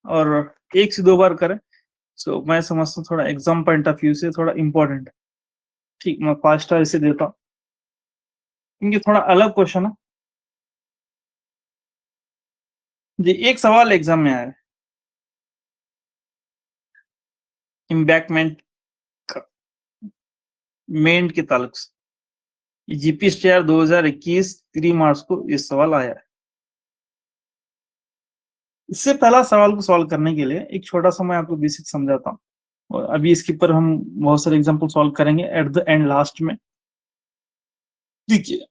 और 1 से 2 बार करें। सो मैं समझता हूँ थोड़ा एग्जाम पॉइंट ऑफ व्यू से थोड़ा इम्पोर्टेंट है। ठीक, मैं 5 स्टार इसे देता हूँ क्योंकि थोड़ा अलग क्वेश्चन है जी। एक सवाल एग्जाम में आया है इम्बैकमेंट मेंट के ताल्लुक से। जीपी स्टेयर 2021 3 मार्च को ये सवाल आया है। इससे पहला सवाल को सॉल्व करने के लिए एक छोटा सा मैं आपको बेसिक समझाता हूँ, और अभी इसके ऊपर हम बहुत सारे एग्जाम्पल सॉल्व करेंगे एट द एंड लास्ट में। देखिए,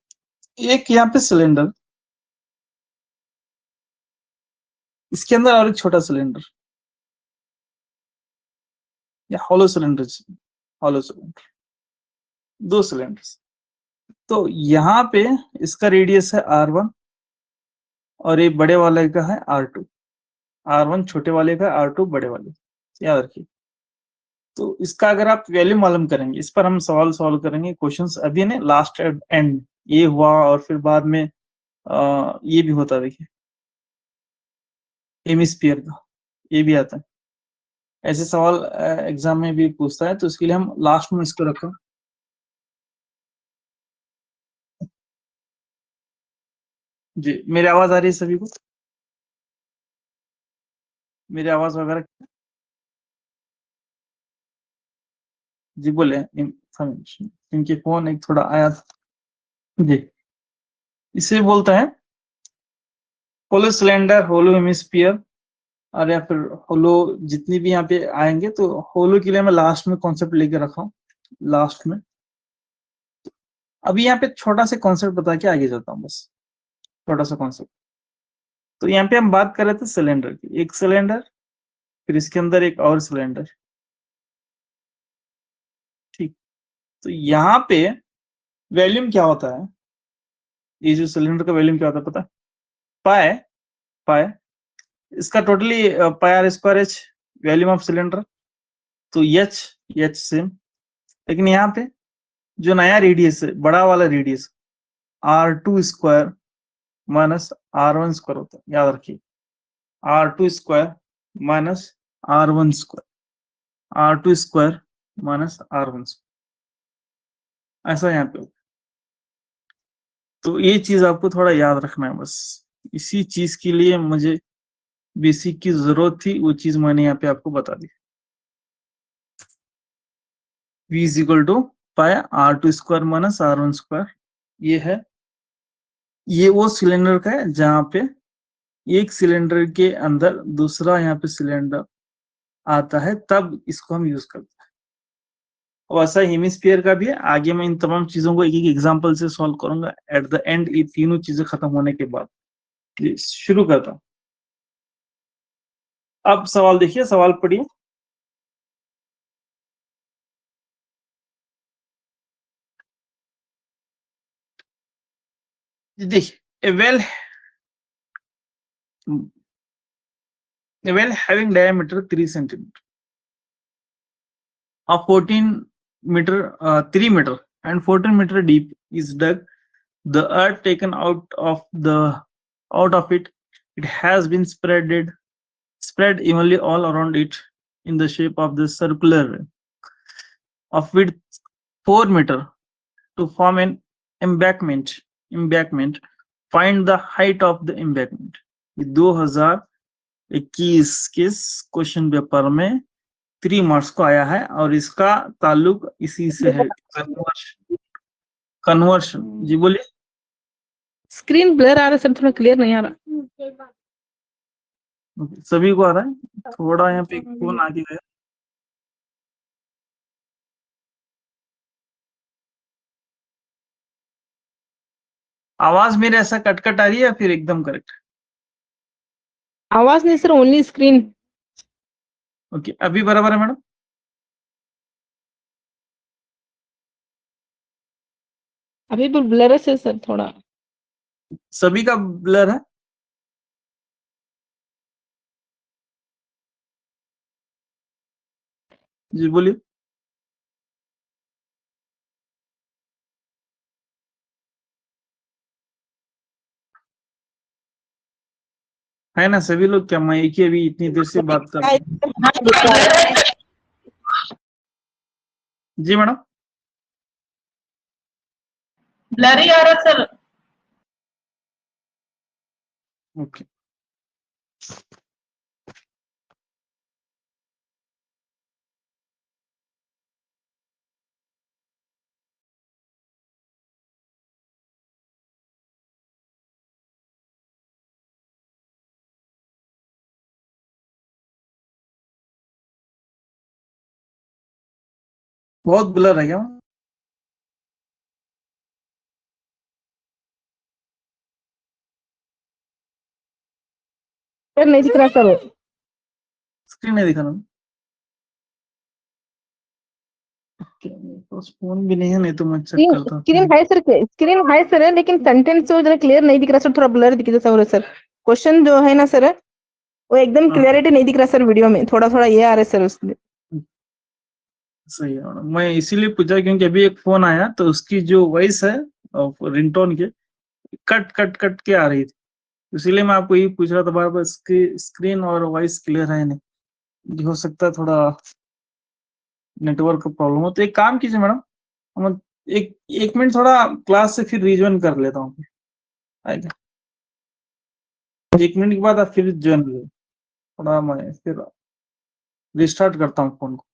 एक यहाँ पे सिलेंडर, इसके अंदर और एक छोटा सिलेंडर या hollow cylinder, hollow cylinder, 2 cylinders. तो यहाँ पे इसका रेडियस है R1 और ये बड़े वाले का है R2। R1 छोटे वाले का, R2 बड़े वाले, याद रखिए। तो इसका अगर आप वैल्यू मालूम करेंगे, इस पर हम सवाल सॉल्व करेंगे, क्वेश्चंस अभी ने लास्ट एंड ये हुआ और फिर बाद में ये भी होता है। देखिए, हेमिस्फीयर का ये भी आता है, ऐसे सवाल एग्जाम में भी पूछता है, तो इसके लिए हम लास्ट में इसको रखा। जी, मेरी आवाज आ रही है सभी को? मेरी आवाज वगैरह? जी बोले इंफॉर्मेशन, क्योंकि फोन एक थोड़ा आया था जी। इसे बोलते हैं होलो सिलेंडर, होलो हेमिस्फीयर, और या फिर होलो, जितनी भी यहाँ पे आएंगे। तो होलो के लिए मैं लास्ट में कॉन्सेप्ट लेके रखा हूँ लास्ट में। अभी यहाँ पे छोटा सा कॉन्सेप्ट बता के आगे जाता हूँ, बस छोटा सा कॉन्सेप्ट। तो यहाँ पे हम बात कर रहे थे सिलेंडर की, एक सिलेंडर, फिर इसके अंदर एक और सिलेंडर। ठीक, तो यहाँ पे वॉल्यूम क्या होता है, ये जो सिलेंडर का वॉल्यूम क्या होता है पता है? पाए, पाए, इसका totally pi r square h, volume of cylinder. तो एच, एच सेम, लेकिन यहाँ पे जो नया रेडियस है, बड़ा वाला radius, R2 square minus R1 square होता है, याद रखिए। R2 square minus R1 square, R2 square minus R1 square, ऐसा यहाँ पे। तो ये चीज आपको थोड़ा याद रखना है बस। इसी चीज के लिए मुझे बेसिक की जरूरत थी, वो चीज मैंने यहाँ पे आपको बता दी। V is equal to pi R2 square minus R1 square, ये है। ये वो सिलेंडर का है जहाँ पे एक सिलेंडर के अंदर दूसरा यहाँ पे सिलेंडर आता है, तब इसको हम यूज करते हैं। वैसा हेमिस्फीयर का भी है। आगे मैं इन तमाम चीजों को एक एक एग्जांपल से सॉल्व करूंगा एट द एंड, ये तीनों चीजें खत्म होने के बाद। शुरू करता हूँ। अब सवाल देखिए, सवाल पढ़िए। देखिए, a well having diameter 3 centimeter of 3 meter and 14 meter deep is dug. The earth taken out of it, it has been spread evenly all around it in the shape of the circular ring of width 4 meter to form an embankment. Find the height of the embankment. 2021 के question paper में 3 marks को आया है, और इसका ताल्लुक इसी से है, कन्वर्शन। जी बोलिए। स्क्रीन ब्लर आ रहा है सर, थोड़ा क्लियर नहीं आ रहा। सभी को आ रहा है? थोड़ा यहाँ पे फोन आगे गया। आवाज मेरे ऐसा कटकट आ रही है या फिर एकदम करेक्ट? आवाज नहीं सर, ओनली स्क्रीन। ओके, अभी बराबर है मैडम? अभी भी ब्लर है सर थोड़ा। सभी का ब्लर है? जी बोलिए। है ना सभी लोग? क्या मैं एक ही अभी इतनी देर से बात कर रहा हूँ? हाँ, दिख रहा है। जी मैडम, ब्लर ही आ रहा सर। ओके। बहुत ब्लर है क्या? सर नहीं दिख रहा सर। स्क्रीन नहीं दिखा ना? तो फोन भी नहीं है, नहीं तो मैं चेक करता। स्क्रीन है सर, स्क्रीन है सर, लेकिन सेंटेंस जो जरा क्लियर नहीं दिख रहा सर, थोड़ा ब्लर दिख रहा सर। क्वेश्चन जो है ना सर, वो एकदम हाँ। क्लियरिटी नहीं दिख रहा सर वीडियो में, थोड़ा थोड़ा ये आ रहा है सर उसमें। सही है मैडम, मैं इसीलिए पूछा क्योंकि अभी एक फोन आया तो उसकी जो वॉइस है रिंगटोन के कट कट कट के आ रही थी, इसीलिए मैं आपको यही पूछ रहा था बार बार, स्क्रीन और वॉइस क्लियर है नहीं। हो सकता है थोड़ा नेटवर्क का प्रॉब्लम हो, तो एक काम कीजिए मैडम, हम एक एक मिनट थोड़ा क्लास से फिर रिज्वाइन कर लेता हूँ, आएगा 1 मिनट के बाद आप फिर ज्वाइन कीजिए, थोड़ा मैं फिर रिस्टार्ट करता हूँ फोन को।